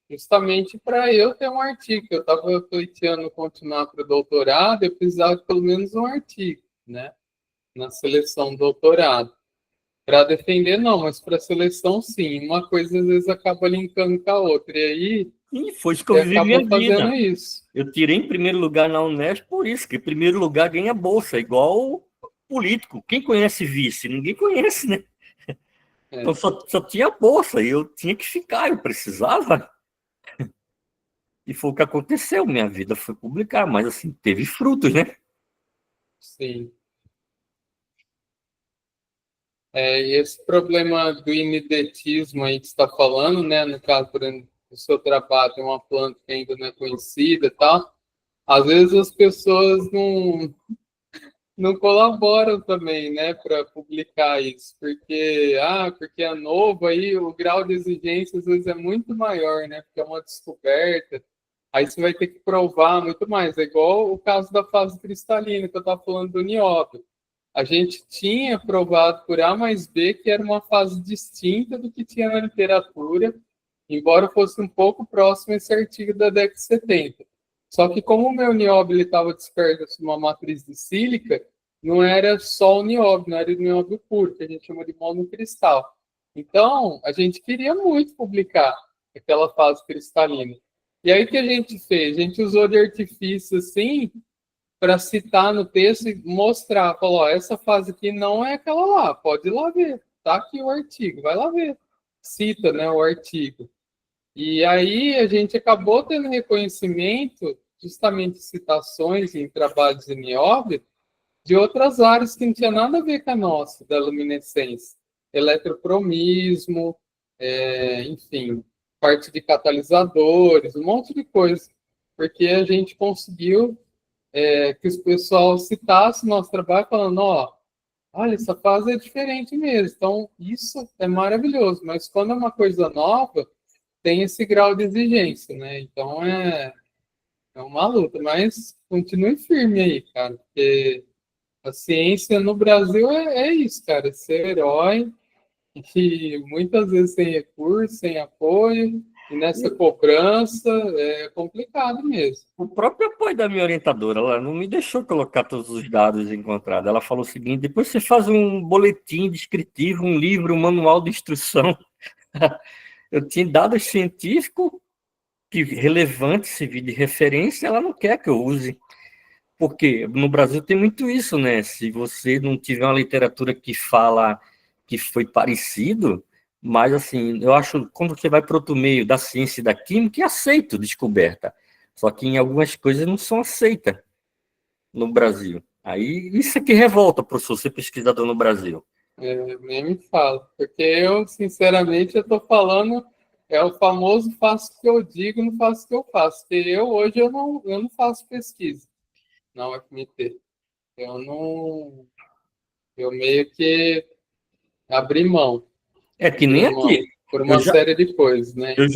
justamente para eu ter um artigo. Eu estava pleiteando continuar para o doutorado, eu precisava de pelo menos um artigo, né? Na seleção do doutorado. Para defender, não, mas para seleção, sim. Uma coisa às vezes acaba linkando com a outra. E aí. E foi isso que eu vivi minha vida. Isso. Eu tirei em primeiro lugar na Unesp por isso, que em primeiro lugar ganha bolsa, igual político. Quem conhece vice? Ninguém conhece, né? Então só tinha bolsa e eu tinha que ficar, eu precisava. E foi o que aconteceu. Minha vida foi publicar, mas assim, teve frutos, né? Sim. E esse problema do imidiatismo aí que você está falando, né? No caso, por exemplo, do seu trabalho, tem uma planta que ainda não é conhecida e tal. Às vezes as pessoas não colaboram também, né, para publicar isso, porque é novo, aí o grau de exigência às vezes é muito maior, né, porque é uma descoberta, aí você vai ter que provar muito mais, é igual o caso da fase cristalina, que eu estava falando do nióbio. A gente tinha provado por A mais B que era uma fase distinta do que tinha na literatura, embora fosse um pouco próximo esse artigo da década de 70. Só que como o meu nióbio estava disperso numa matriz de sílica, não era só o nióbio, não era o nióbio puro, que a gente chama de monocristal. Então, a gente queria muito publicar aquela fase cristalina. E aí o que a gente fez? A gente usou de artifício assim, para citar no texto e mostrar, falou, essa fase aqui não é aquela lá, pode ir lá ver, tá aqui o artigo, vai lá ver. Cita, né, o artigo. E aí a gente acabou tendo reconhecimento, justamente citações em trabalhos de nióbio, de outras áreas que não tinha nada a ver com a nossa, da luminescência. Eletropromismo, enfim, parte de catalisadores, um monte de coisa. Porque a gente conseguiu que os pessoal citasse nosso trabalho falando, olha, essa fase é diferente mesmo. Então, isso é maravilhoso. Mas quando é uma coisa nova, tem esse grau de exigência, né? Então, é uma luta. Mas continue firme aí, cara. Porque a ciência no Brasil é isso, cara. Ser herói e muitas vezes sem recurso, sem apoio. E nessa cobrança é complicado mesmo. O próprio apoio da minha orientadora, ela não me deixou colocar todos os dados encontrados. Ela falou o seguinte: depois você faz um boletim descritivo, um livro, um manual de instrução. Eu tinha dados científicos que relevantes, servir de referência, ela não quer que eu use. Porque no Brasil tem muito isso, né? Se você não tiver uma literatura que fala que foi parecido, mas assim, eu acho que quando você vai para outro meio da ciência e da química, é aceito descoberta. Só que em algumas coisas não são aceitas no Brasil. Aí isso é que revolta, professor, ser pesquisador no Brasil. Nem me fala, porque eu, sinceramente, eu estou falando, é o famoso faço o que eu digo, não faço o que eu faço. Porque hoje, eu não faço pesquisa na UFMT. Eu meio que abri mão. É que nem aqui. Por uma série de coisas, né? Eu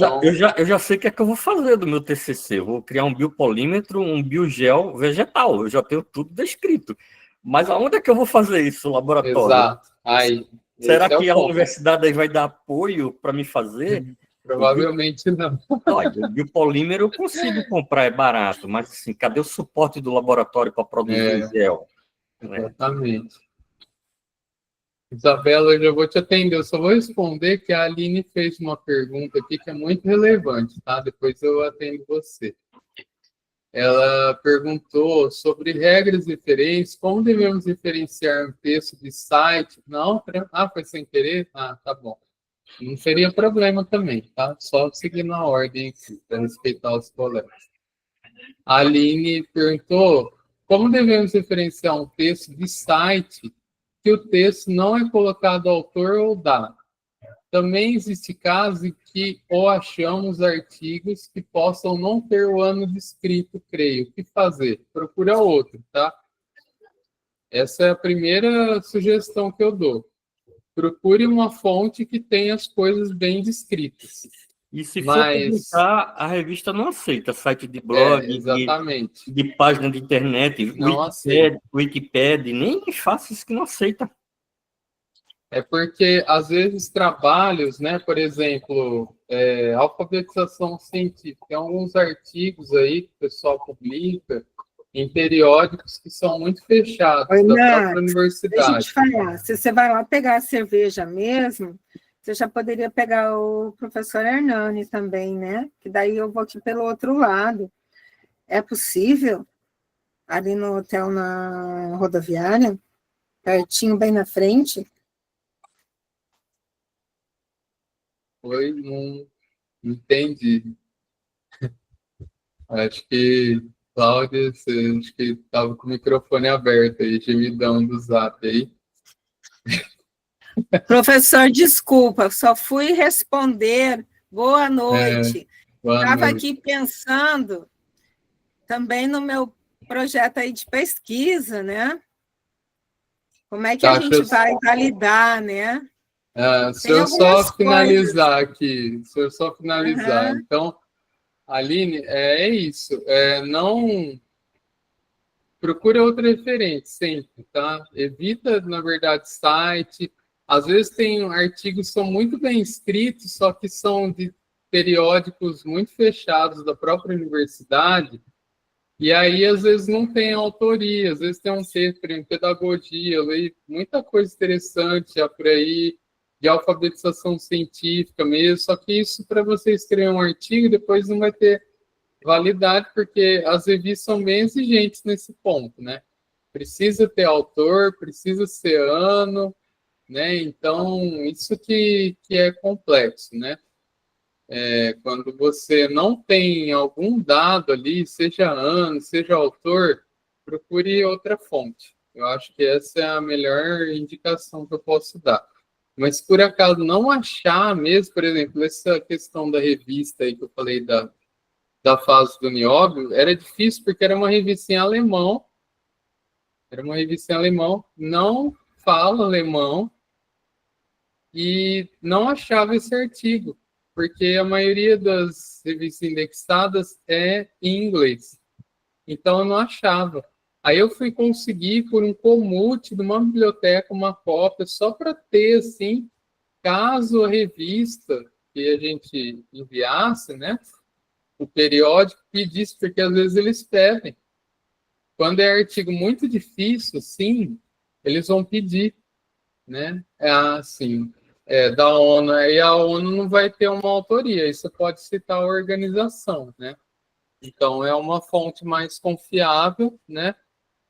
já sei o que é que eu vou fazer do meu TCC. Eu vou criar um biopolímetro, um biogel vegetal. Eu já tenho tudo descrito. Mas aonde é que eu vou fazer isso, no laboratório? Exato. Aí, será que a universidade aí vai dar apoio para me fazer? Provavelmente não. Olha, o biopolímero eu consigo comprar, é barato. Mas assim, cadê o suporte do laboratório para produzir o gel? Exatamente. Isabela, eu já vou te atender. Eu só vou responder que a Aline fez uma pergunta aqui que é muito relevante, tá? Depois eu atendo você. ela perguntou sobre regras de referência, como devemos referenciar um texto de site. Não, foi sem querer? Ah, tá bom. Não seria problema também, tá? Só seguir na ordem aqui, para respeitar os colegas. A Aline perguntou como devemos referenciar um texto de site que o texto não é colocado autor ou data. Também existe caso em que ou achamos artigos que possam não ter o ano de escrito, creio. O que fazer? Procura outro, tá? Essa é a primeira sugestão que eu dou. Procure uma fonte que tenha as coisas bem descritas. E se for publicar, a revista não aceita site de blog, exatamente. de página de internet, Wikipedia, nem faça isso que não aceita. É porque, às vezes, trabalhos, né, por exemplo, alfabetização científica, tem alguns artigos aí que o pessoal publica em periódicos que são muito fechados da própria universidade. Deixa eu te falar, se você vai lá pegar a cerveja mesmo, você já poderia pegar o professor Hernani também, né? Que daí eu vou aqui pelo outro lado. É possível? Ali no hotel na rodoviária, pertinho, bem na frente? Oi, não entendi. Acho que, Cláudia, você acho que estava com o microfone aberto aí, gemidão do Zap aí. Professor, desculpa, só fui responder. Boa noite. Estava aqui pensando também no meu projeto aí de pesquisa, né? Como é que a gente vai validar, né? Se eu só finalizar aqui, Então, Aline, é isso. Não procura outra referente sempre, tá? Evita, na verdade, site. Às vezes tem artigos que são muito bem escritos, só que são de periódicos muito fechados da própria universidade, e aí às vezes não tem autoria, às vezes tem um texto em pedagogia, eu leio muita coisa interessante já por aí, de alfabetização científica mesmo, só que isso para você escrever um artigo depois não vai ter validade, porque as revistas são bem exigentes nesse ponto, né? Precisa ter autor, precisa ser ano, né? Então, isso que é complexo, né? Quando você não tem algum dado ali, seja ano, seja autor, procure outra fonte. Eu acho que essa é a melhor indicação que eu posso dar. Mas, por acaso, não achar mesmo, por exemplo, essa questão da revista aí que eu falei da fase do Nióbio, era difícil porque era uma revista em alemão, não fala alemão, e não achava esse artigo, porque a maioria das revistas indexadas é em inglês. Então, eu não achava. Aí eu fui conseguir, por um comute de uma biblioteca, uma cópia, só para ter, assim, caso a revista que a gente enviasse, né, o periódico pedisse, porque às vezes eles pedem. Quando é artigo muito difícil, sim, eles vão pedir, né? Assim, da ONU, aí a ONU não vai ter uma autoria, isso pode citar a organização, né? Então, é uma fonte mais confiável, né?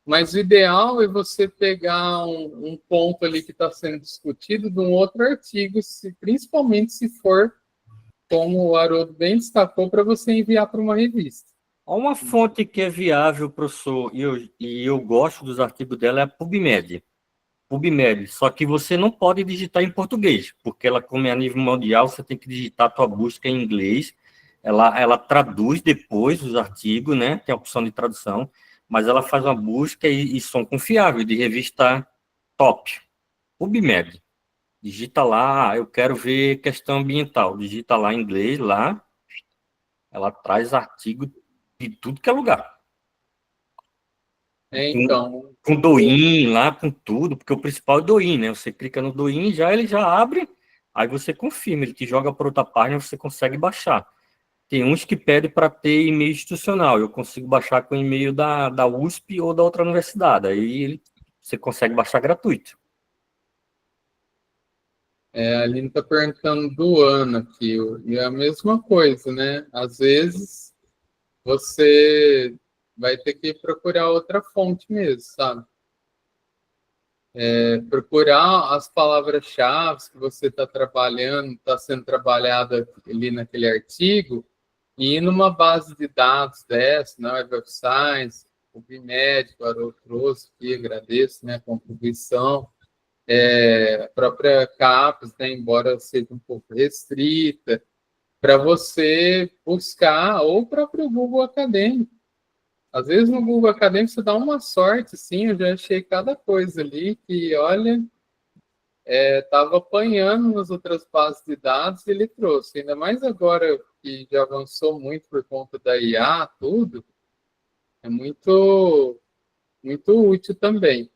Mas o ideal é você pegar um ponto ali que está sendo discutido de um outro artigo, principalmente se for, como o Haroldo bem destacou, para você enviar para uma revista. Há uma fonte que é viável, professor, e eu gosto dos artigos dela, é a PubMed. PubMed, só que você não pode digitar em português, porque ela, como é a nível mundial, você tem que digitar a tua busca em inglês. Ela traduz depois os artigos, né? Tem a opção de tradução, mas ela faz uma busca e som confiável, de revista top. PubMed. Digita lá, eu quero ver questão ambiental. Digita lá em inglês, lá. Ela traz artigo de tudo que é lugar. Então, com Douyin lá, com tudo, porque o principal é o Douyin, né? Você clica no Douyin, ele já abre, aí você confirma, ele te joga para outra página, você consegue baixar. Tem uns que pedem para ter e-mail institucional, eu consigo baixar com e-mail da USP ou da outra universidade, aí você consegue baixar gratuito. A Aline está perguntando do ano aqui, e é a mesma coisa, né? Às vezes você vai ter que procurar outra fonte mesmo, sabe? Procurar as palavras-chave que você está trabalhando, está sendo trabalhada ali naquele artigo, e ir numa base de dados dessa, na Web of Science, o PubMed, o Haroldo trouxe aqui, agradeço, né, a contribuição, a própria CAPES, né, embora seja um pouco restrita, para você buscar, ou o próprio Google Acadêmico. Às vezes no Google Acadêmico você dá uma sorte, sim, eu já achei cada coisa ali que, olha, estava apanhando nas outras bases de dados e ele trouxe. Ainda mais agora que já avançou muito por conta da IA, tudo, é muito, muito útil também.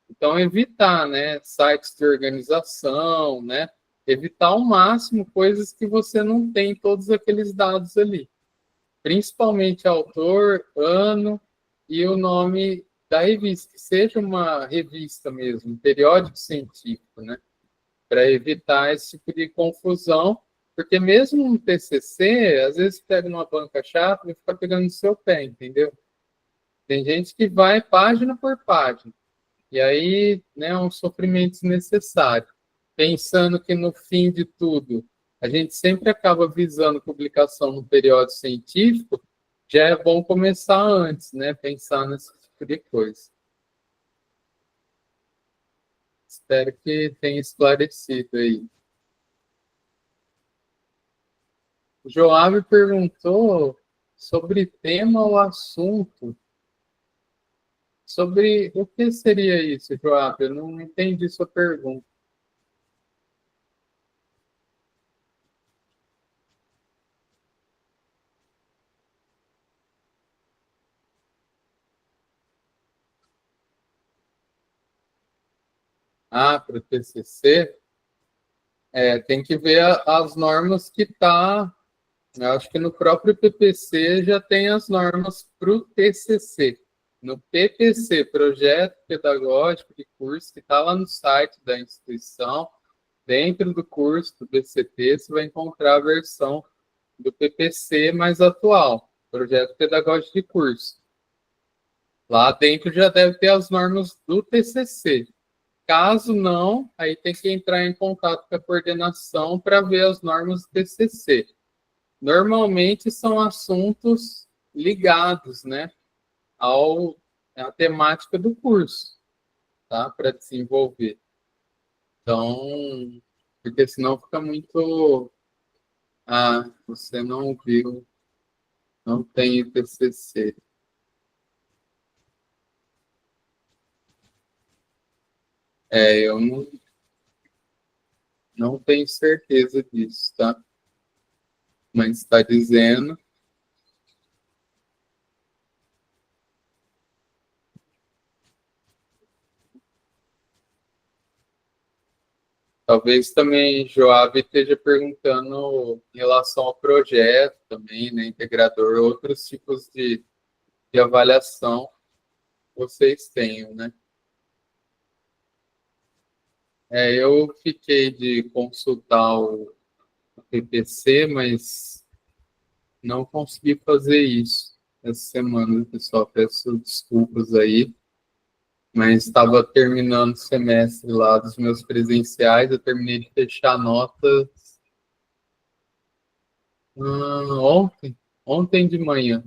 Então, evitar, né, sites de organização, né, evitar ao máximo coisas que você não tem todos aqueles dados ali. Principalmente autor, ano e o nome da revista, que seja uma revista mesmo, um periódico científico, né? Para evitar esse tipo de confusão, porque mesmo um TCC, às vezes pega numa banca chata e fica pegando no seu pé, entendeu? Tem gente que vai página por página, e aí, né, é um sofrimento desnecessário. Pensando que no fim de tudo, a gente sempre acaba visando publicação no periódico científico, já é bom começar antes, né? Pensar nesse tipo de coisa. Espero que tenha esclarecido aí. O Joab perguntou sobre tema ou assunto. Sobre o que seria isso, Joab? Eu não entendi sua pergunta. Para o TCC, tem que ver as normas que está. Eu acho que no próprio PPC já tem as normas para o TCC. No PPC, Projeto Pedagógico de Curso, que está lá no site da instituição, dentro do curso do BCT, você vai encontrar a versão do PPC mais atual, Projeto Pedagógico de Curso. Lá dentro já deve ter as normas do TCC. Caso não, aí tem que entrar em contato com a coordenação para ver as normas do TCC. Normalmente são assuntos ligados, né, à temática do curso, tá, para desenvolver. Então, porque senão fica muito, você não viu, não tem TCC. Eu não tenho certeza disso, tá? Mas está dizendo. Talvez também Joab esteja perguntando em relação ao projeto também, né, integrador, outros tipos de avaliação vocês tenham, né? Eu fiquei de consultar o PPC, mas não consegui fazer isso essa semana, pessoal. Peço desculpas aí, mas estava terminando o semestre lá dos meus presenciais, eu terminei de fechar notas ontem de manhã.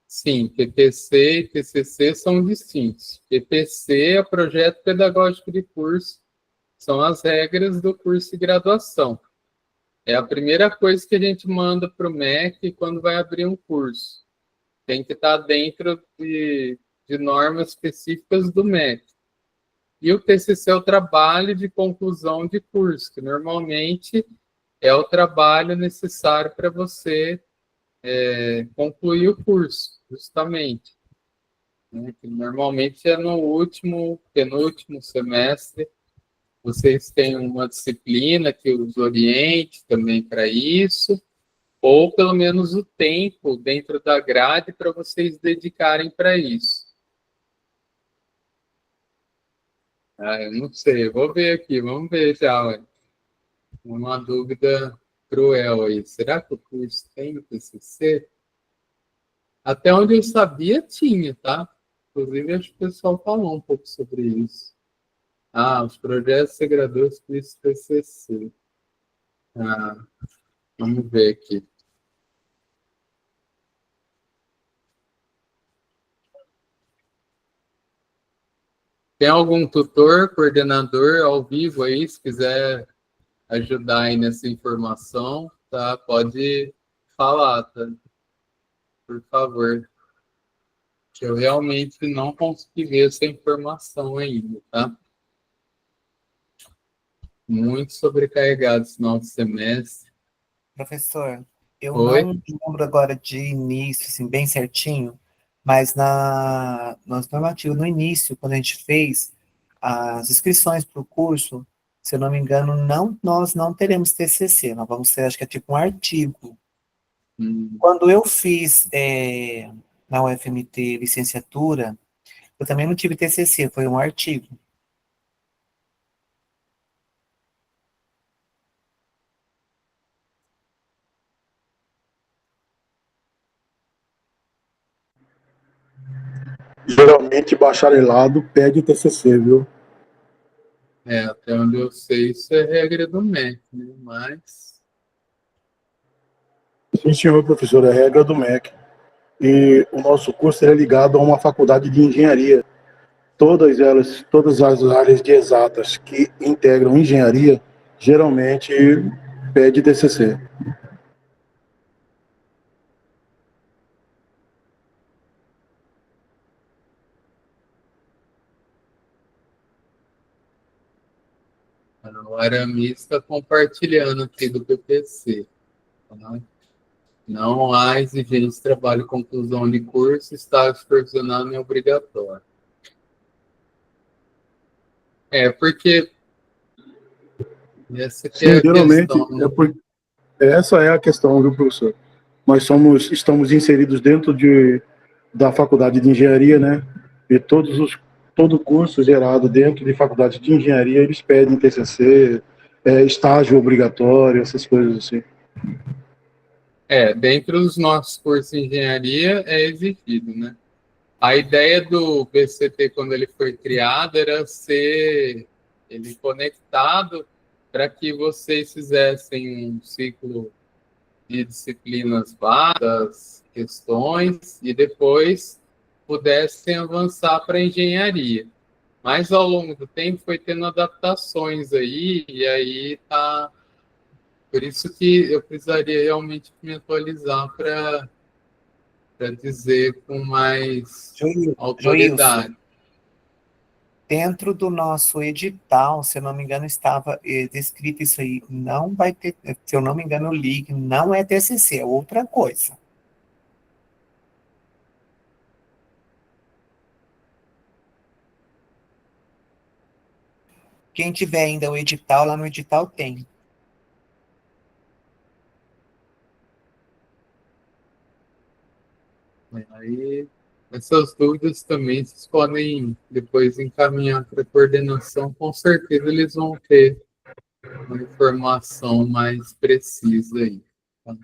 Sim, PPC e TCC são distintos. PPC é o Projeto Pedagógico de Curso, são as regras do curso de graduação. É a primeira coisa que a gente manda para o MEC quando vai abrir um curso. Tem que estar dentro de normas específicas do MEC. E o TCC é o trabalho de conclusão de curso, que normalmente é o trabalho necessário para você concluir o curso, justamente. Né? Que normalmente é no penúltimo semestre. Vocês têm uma disciplina que os oriente também para isso, ou pelo menos o tempo dentro da grade para vocês dedicarem para isso. Eu não sei, vou ver aqui, vamos ver já. Uma dúvida cruel aí. Será que o curso tem o TCC? Até onde eu sabia, tinha, tá? Inclusive, acho que o pessoal falou um pouco sobre isso. Os projetos segradores do TCC. Ah, vamos ver aqui. Tem algum tutor, coordenador ao vivo aí, se quiser ajudar aí nessa informação, tá? Pode falar, tá? Por favor. Que eu realmente não consegui ver essa informação ainda, tá? Muito sobrecarregado esse final de semestre. Professor, eu Oi? não lembro agora de início, assim, bem certinho, mas nas normativas, no início, quando a gente fez as inscrições para o curso, se eu não me engano, nós não teremos TCC, nós vamos ter, acho que é tipo um artigo. Quando eu fiz na UFMT licenciatura, eu também não tive TCC, foi um artigo. Geralmente, bacharelado pede TCC, viu? Até onde eu sei, isso é regra do MEC, né? Mas. Sim, senhor professor, é regra do MEC. E o nosso curso é ligado a uma faculdade de engenharia. Todas as áreas de exatas que integram engenharia, geralmente pede TCC. O Aramis está compartilhando aqui do PPC. Tá? Não há exigência de trabalho, conclusão de curso, estágio profissional não é obrigatório. Porque essa que é Sim, a geralmente questão, né? essa é a questão, viu, professor? Estamos inseridos dentro da faculdade de engenharia, né? E todo curso gerado dentro de faculdade de engenharia, eles pedem TCC, estágio obrigatório, essas coisas assim. Dentro dos nossos cursos de engenharia é exigido, né? A ideia do BCT, quando ele foi criado, era ser ele conectado para que vocês fizessem um ciclo de disciplinas básicas, questões, e depois pudessem avançar para a engenharia. Mas ao longo do tempo foi tendo adaptações aí, e aí tá. Por isso que eu precisaria realmente me atualizar para dizer com mais Joilson, autoridade. dentro do nosso edital, se eu não me engano, estava descrito isso aí. Não vai ter, se eu não me engano, o LIG não é TCC, é outra coisa. Quem tiver ainda o edital, lá no edital tem. Aí, essas dúvidas também vocês podem depois encaminhar para a coordenação, com certeza eles vão ter uma informação mais precisa aí. Tá?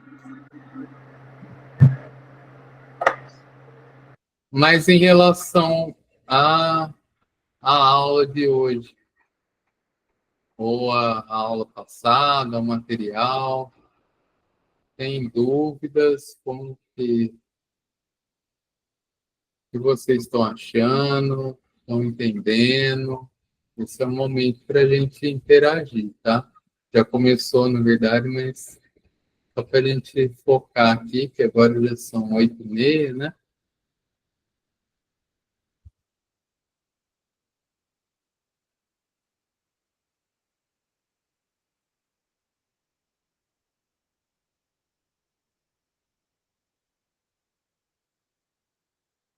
Mas em relação à aula de hoje, ou a aula passada, o material, tem dúvidas? Como que vocês estão achando? Estão entendendo? Esse é o momento para a gente interagir, tá? Já começou, na verdade, mas só para a gente focar aqui, que agora já são 8h30, né?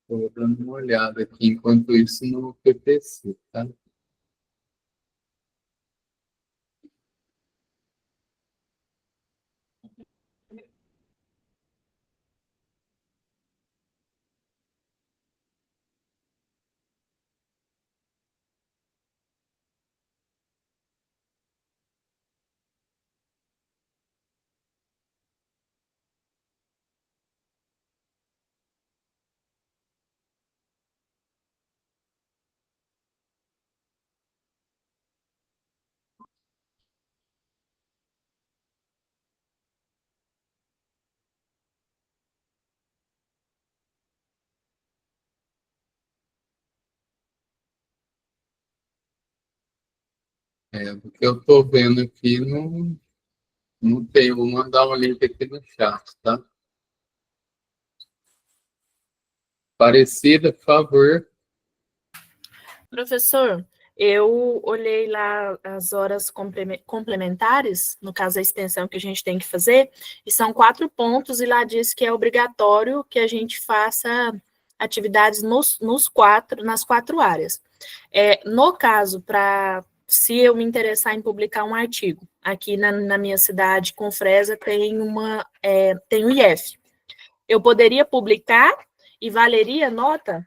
Estou dando uma olhada aqui, enquanto isso, no PPC, tá? Do que eu estou vendo aqui, não tem. Vou mandar um link aqui no chat, tá? Aparecida, por favor. Professor, eu olhei lá as horas complementares, no caso a extensão que a gente tem que fazer, e são 4 pontos, e lá diz que é obrigatório que a gente faça atividades nas 4 áreas. No caso, se eu me interessar em publicar um artigo, aqui na minha cidade, Confresa, tem o IF. Eu poderia publicar e valeria nota?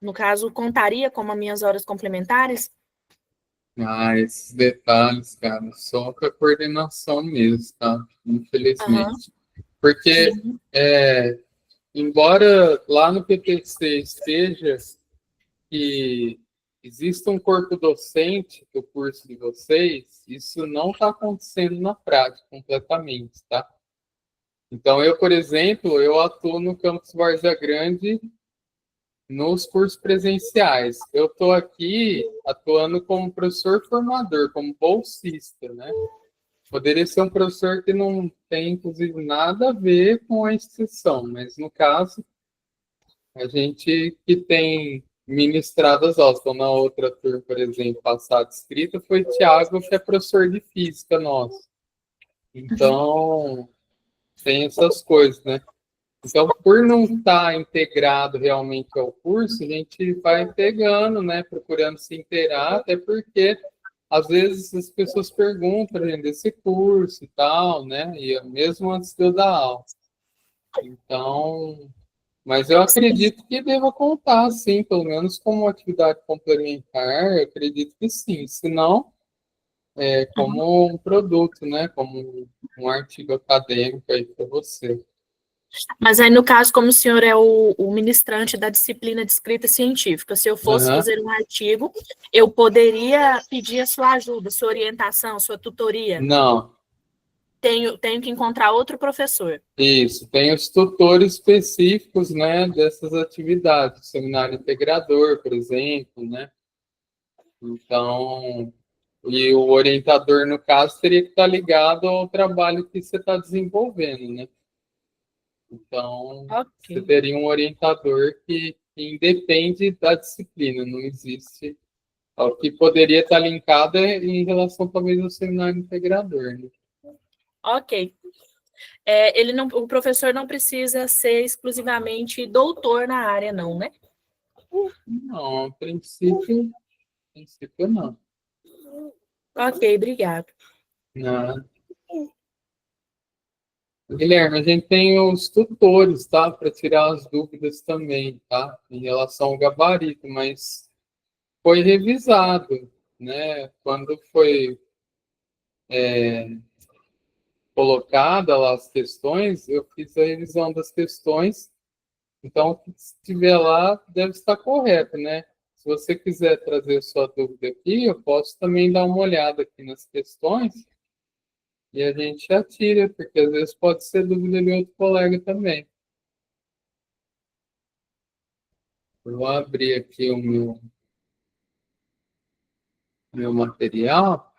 No caso, contaria como as minhas horas complementares? Esses detalhes, cara, só com a coordenação mesmo, tá? Infelizmente. Porque, embora lá no PPC esteja que exista um corpo docente do curso de vocês, isso não está acontecendo na prática completamente, tá? Então, eu, por exemplo, eu atuo no campus Várzea Grande nos cursos presenciais. Eu estou aqui atuando como professor formador, como bolsista, né? Poderia ser um professor que não tem, inclusive, nada a ver com a instituição, mas, no caso, a gente que tem ministrado as aulas. Então, na outra turma, por exemplo, passada escrita, foi Tiago, que é professor de física nosso. Então, tem essas coisas, né? Então, por não estar integrado realmente ao curso, a gente vai pegando, né, procurando se inteirar, até porque, às vezes, as pessoas perguntam desse curso e tal, né, e mesmo antes de eu dar aula. Então, mas eu acredito que deva contar, sim, pelo menos como atividade complementar, eu acredito que sim, se não, como um produto, né, como um artigo acadêmico aí para você. Mas aí, no caso, como o senhor é o ministrante da disciplina de escrita científica, se eu fosse fazer um artigo, eu poderia pedir a sua ajuda, sua orientação, sua tutoria? Não. Tenho que encontrar outro professor. Isso, tem os tutores específicos, né, dessas atividades, seminário integrador, por exemplo, né? Então, e o orientador, no caso, teria que estar ligado ao trabalho que você está desenvolvendo, né? Então, você teria um orientador que independe da disciplina, não existe. O que poderia estar linkado em relação, talvez, ao seminário integrador, né? Ok. O professor não precisa ser exclusivamente doutor na área, não, né? Não, a princípio não. Ok, obrigado. Não. Guilherme, a gente tem os tutores, tá? Para tirar as dúvidas também, tá? Em relação ao gabarito, mas foi revisado, né? Quando foi colocada lá as questões, eu fiz a revisão das questões, então o que estiver lá deve estar correto, né? Se você quiser trazer sua dúvida aqui, eu posso também dar uma olhada aqui nas questões e a gente já tira, porque às vezes pode ser dúvida de outro colega também. Eu vou abrir aqui o meu material.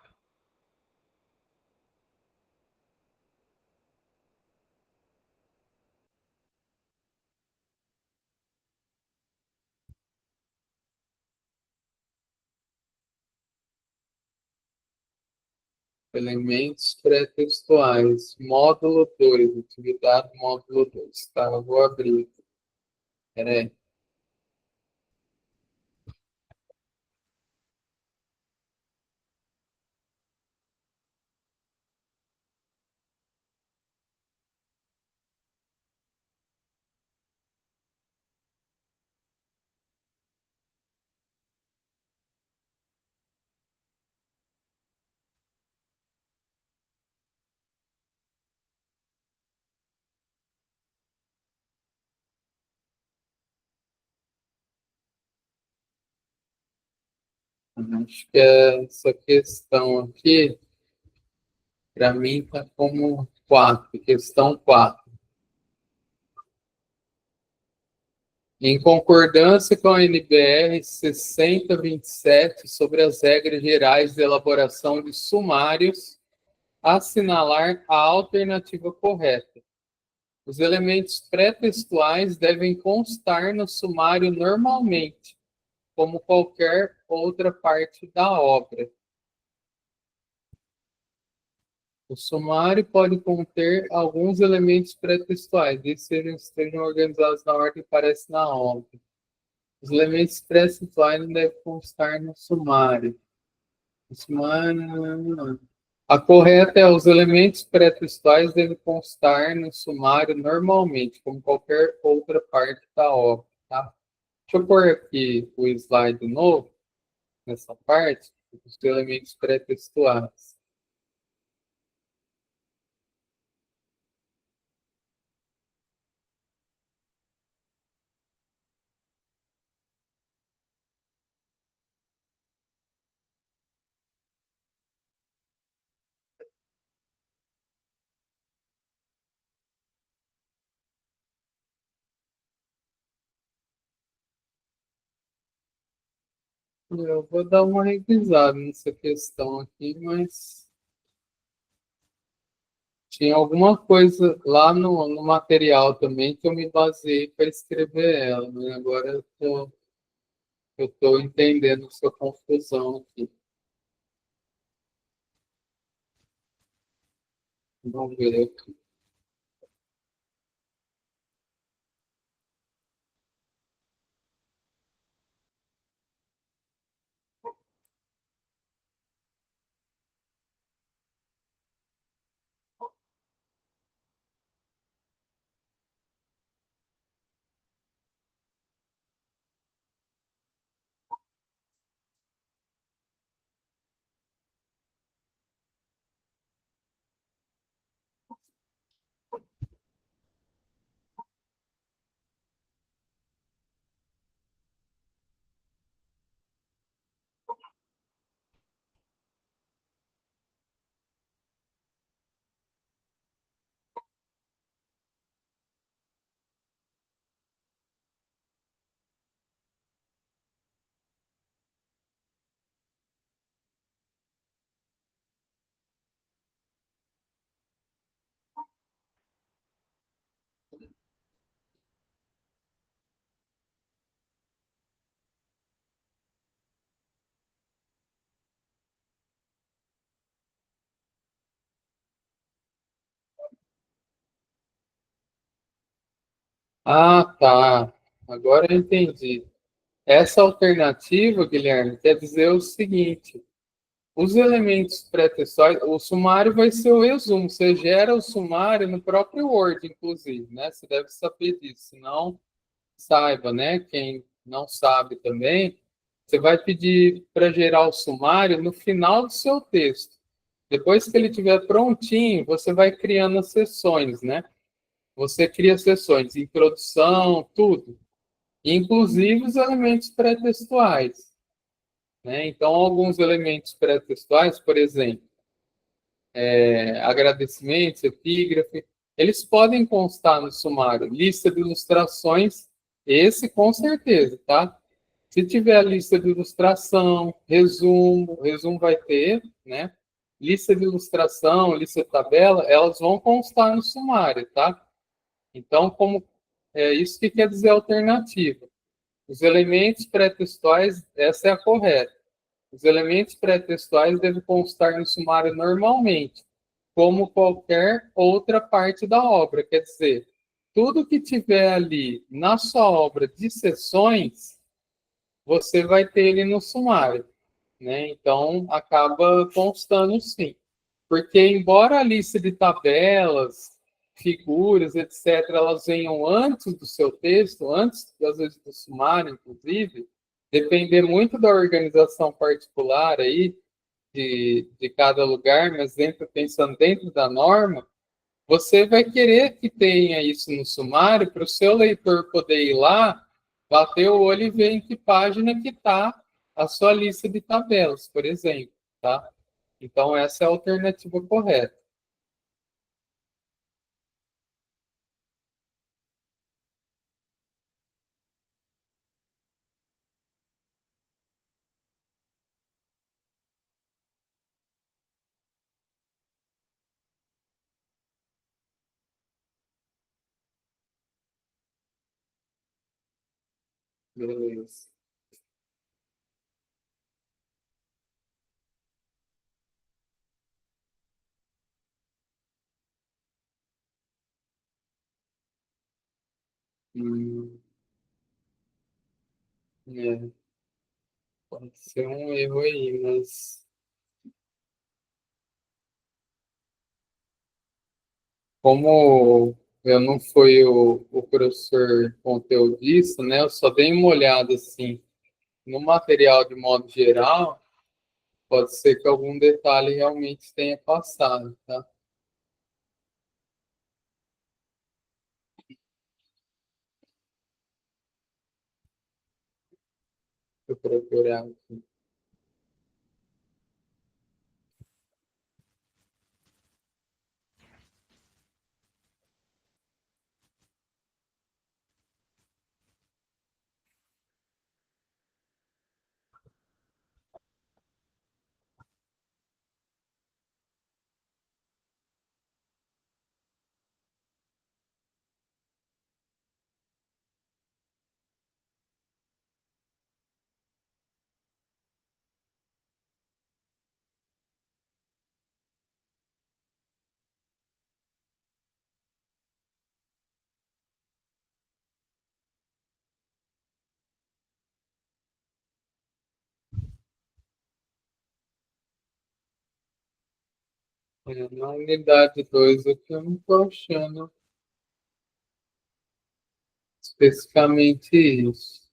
Elementos pré-textuais. Módulo 2. Atividade módulo 2. Tá, eu vou abrir. Espera aí. Acho que essa questão aqui, para mim, está como 4. Questão 4. Em concordância com a NBR 6027 sobre as regras gerais de elaboração de sumários, assinalar a alternativa correta. Os elementos pré-textuais devem constar no sumário normalmente, como qualquer outra parte da obra. O sumário pode conter alguns elementos pré-textuais, desde que estejam organizados na ordem que aparece na obra. Os elementos pré-textuais não devem constar no sumário. O sumário... A correta é: os elementos pré-textuais devem constar no sumário normalmente, como qualquer outra parte da obra. Tá? Deixa eu pôr aqui o slide novo, nessa parte, os elementos pré-textuais. Eu vou dar uma revisada nessa questão aqui, mas tinha alguma coisa lá no material também que eu me baseei para escrever ela, né? Agora eu estou entendendo sua confusão aqui. Vamos ver aqui. Ah, tá. Agora eu entendi. Essa alternativa, Guilherme, quer dizer o seguinte: os elementos pré-textuais, o sumário vai ser o resumo. Você gera o sumário no próprio Word, inclusive, né? Você deve saber disso. Se não, saiba, né? Quem não sabe também, você vai pedir para gerar o sumário no final do seu texto. Depois que ele estiver prontinho, você vai criando as seções, né? Você cria seções, introdução, tudo. Inclusive os elementos pré-textuais, né? Então, alguns elementos pré-textuais, por exemplo, agradecimentos, epígrafe, eles podem constar no sumário. Lista de ilustrações, esse com certeza, tá? Se tiver a lista de ilustração, resumo vai ter, né? Lista de ilustração, lista de tabela, elas vão constar no sumário, tá? Então, como é isso que quer dizer alternativa. Os elementos pré-textuais, essa é a correta. Os elementos pré-textuais devem constar no sumário normalmente, como qualquer outra parte da obra. Quer dizer, tudo que tiver ali na sua obra de seções, você vai ter ele no sumário, né? Então, acaba constando sim. Porque, embora a lista de tabelas, figuras, etc., elas venham antes do seu texto, antes, às vezes, do sumário, inclusive, depender muito da organização particular aí, de cada lugar, mas pensando dentro da norma, você vai querer que tenha isso no sumário para o seu leitor poder ir lá, bater o olho e ver em que página que está a sua lista de tabelas, por exemplo, tá? Então, essa é a alternativa correta. Beleza. Hum, é, pode ser um erro aí, mas como eu não fui o professor conteudista, né? Eu só dei uma olhada assim no material de modo geral, pode ser que algum detalhe realmente tenha passado, tá? Vou procurar aqui. Na unidade 2 aqui eu não estou achando especificamente isso.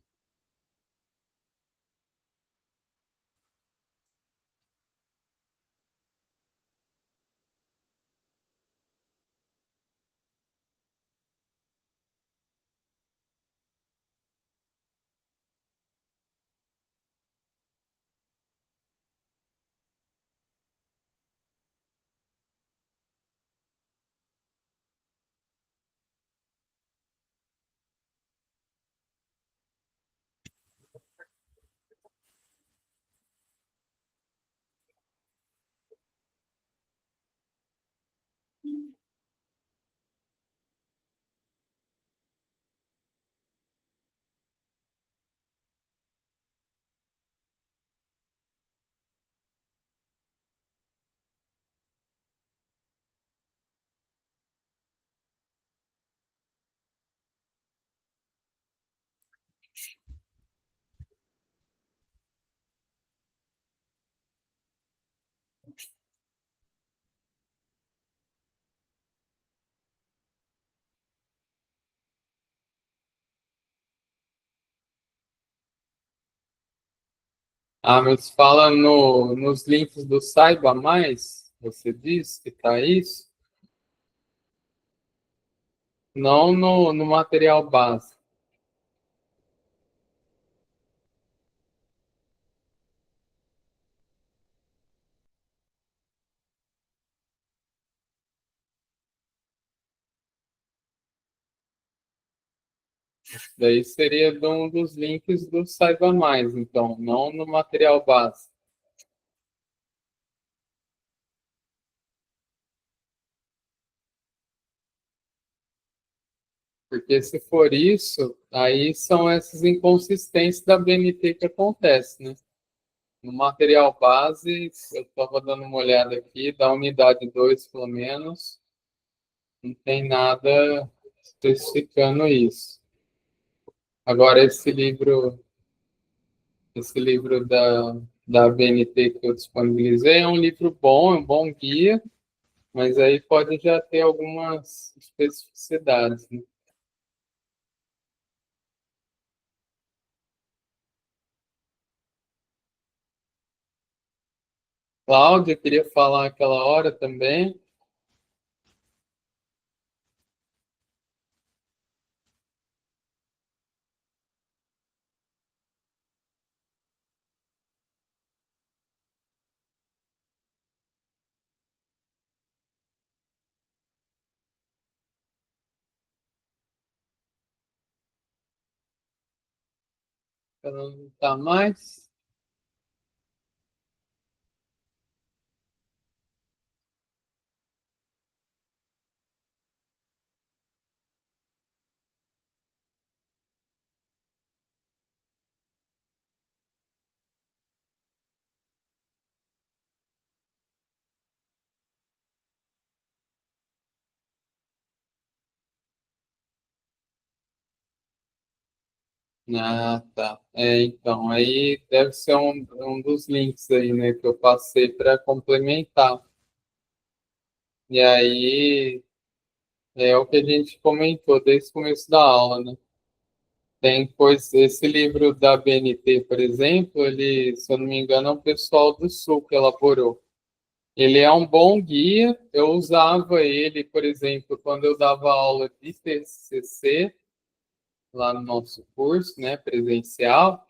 Ah, mas fala nos links do Saiba Mais, você disse que tá isso? Não no material base. Daí seria de um dos links do Saiba Mais, então, não no material base. Porque se for isso, aí são essas inconsistências da BNT que acontecem, né? No material base, eu estava dando uma olhada aqui, da unidade 2 pelo menos, não tem nada especificando isso. Agora, esse livro da BNT que eu disponibilizei é um livro bom, é um bom guia, mas aí pode já ter algumas especificidades, né? Cláudia, queria falar aquela hora também. Ela não está mais. Ah, tá. Então, aí deve ser um dos links aí, né, que eu passei para complementar. E aí é o que a gente comentou desde o começo da aula, né? Tem coisa, esse livro da BNT, por exemplo, ele, se eu não me engano, é um pessoal do Sul que elaborou. Ele é um bom guia. Eu usava ele, por exemplo, quando eu dava aula de TCC, lá no nosso curso, né, presencial.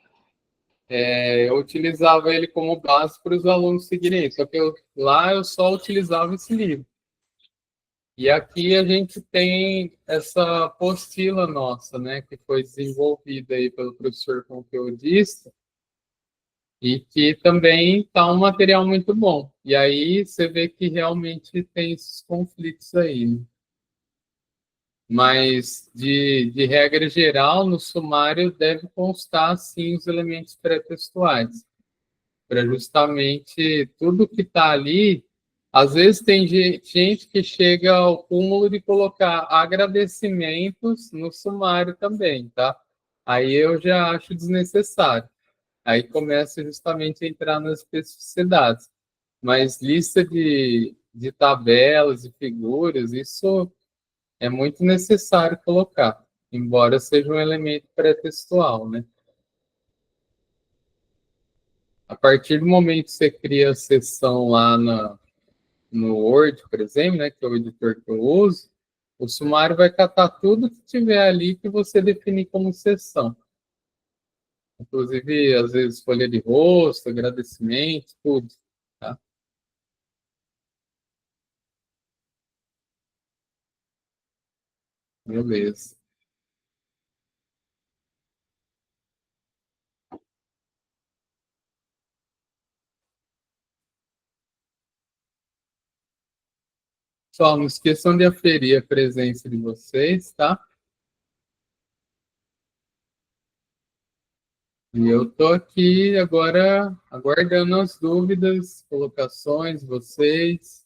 Eu utilizava ele como base para os alunos seguirem. Só que lá eu só utilizava esse livro. E aqui a gente tem essa apostila nossa, né, que foi desenvolvida aí pelo professor conteudista, e que também está um material muito bom. E aí você vê que realmente tem esses conflitos aí, né? Mas, de regra geral, no sumário deve constar, sim, os elementos pré-textuais, para justamente tudo que está ali. Às vezes tem gente que chega ao cúmulo de colocar agradecimentos no sumário também, tá? Aí eu já acho desnecessário. Aí começa justamente a entrar nas especificidades. Mas lista de tabelas e figuras, isso é muito necessário colocar, embora seja um elemento pré-textual, né? A partir do momento que você cria a seção lá no Word, por exemplo, né, que é o editor que eu uso, o sumário vai catar tudo que tiver ali que você definir como seção. Inclusive, às vezes, folha de rosto, agradecimento, tudo. Tá? Beleza. Pessoal, não esqueçam de aferir a presença de vocês, tá? E eu estou aqui agora aguardando as dúvidas, colocações de vocês.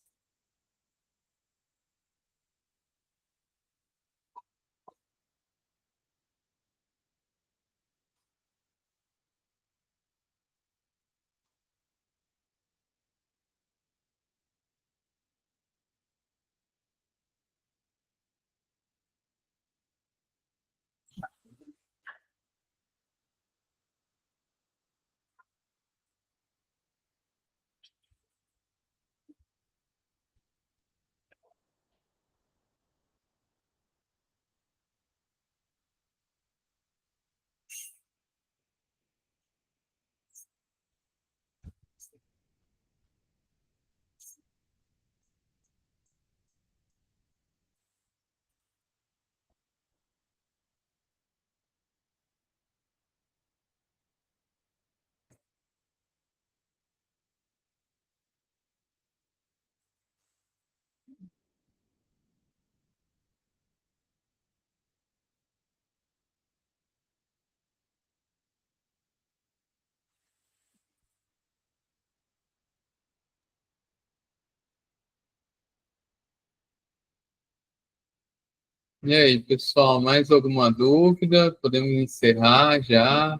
E aí, pessoal, mais alguma dúvida? Podemos encerrar já?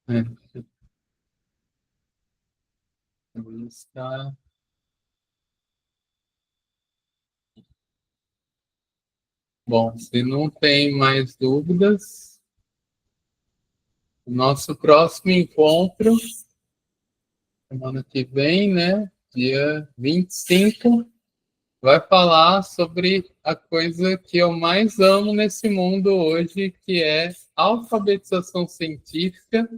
É, está. Bom, se não tem mais dúvidas, o nosso próximo encontro, semana que vem, né? Dia 25, vai falar sobre a coisa que eu mais amo nesse mundo hoje, que é alfabetização científica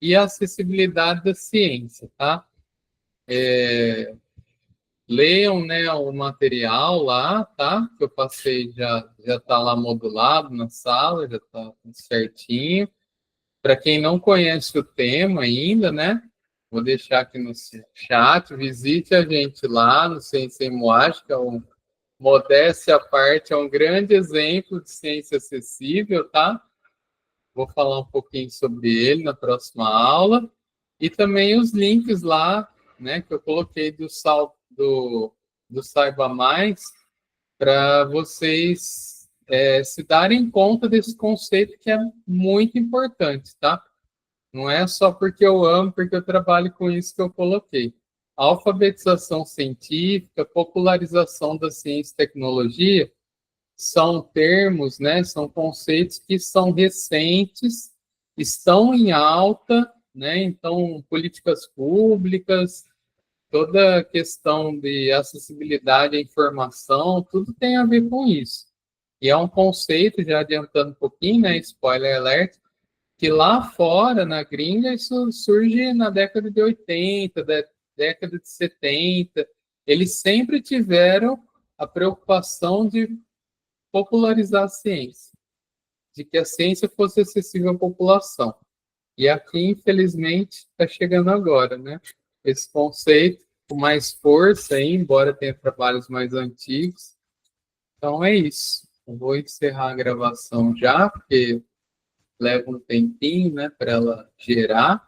e acessibilidade da ciência, tá? Leiam, né, o material lá, tá? Que eu passei, já está lá modulado na sala, já está certinho. Para quem não conhece o tema ainda, né? Vou deixar aqui no chat, visite a gente lá no Ciência em Moagem, que é um, modéstia à parte, é um grande exemplo de ciência acessível, tá? Vou falar um pouquinho sobre ele na próxima aula. E também os links lá, né, que eu coloquei do Saiba Mais, para vocês se darem conta desse conceito que é muito importante, tá? Não é só porque eu amo, porque eu trabalho com isso que eu coloquei. Alfabetização científica, popularização da ciência e tecnologia são termos, né, são conceitos que são recentes, estão em alta, né? Então, políticas públicas, toda a questão de acessibilidade à informação, tudo tem a ver com isso. E é um conceito, já adiantando um pouquinho, né, spoiler alert, que lá fora, na gringa, isso surge na década de 80, da década de 70. Eles sempre tiveram a preocupação de popularizar a ciência, de que a ciência fosse acessível à população. E aqui, infelizmente, está chegando agora, né? Esse conceito com mais força, aí, embora tenha trabalhos mais antigos. Então é isso. Eu vou encerrar a gravação já, porque leva um tempinho, né, para ela gerar.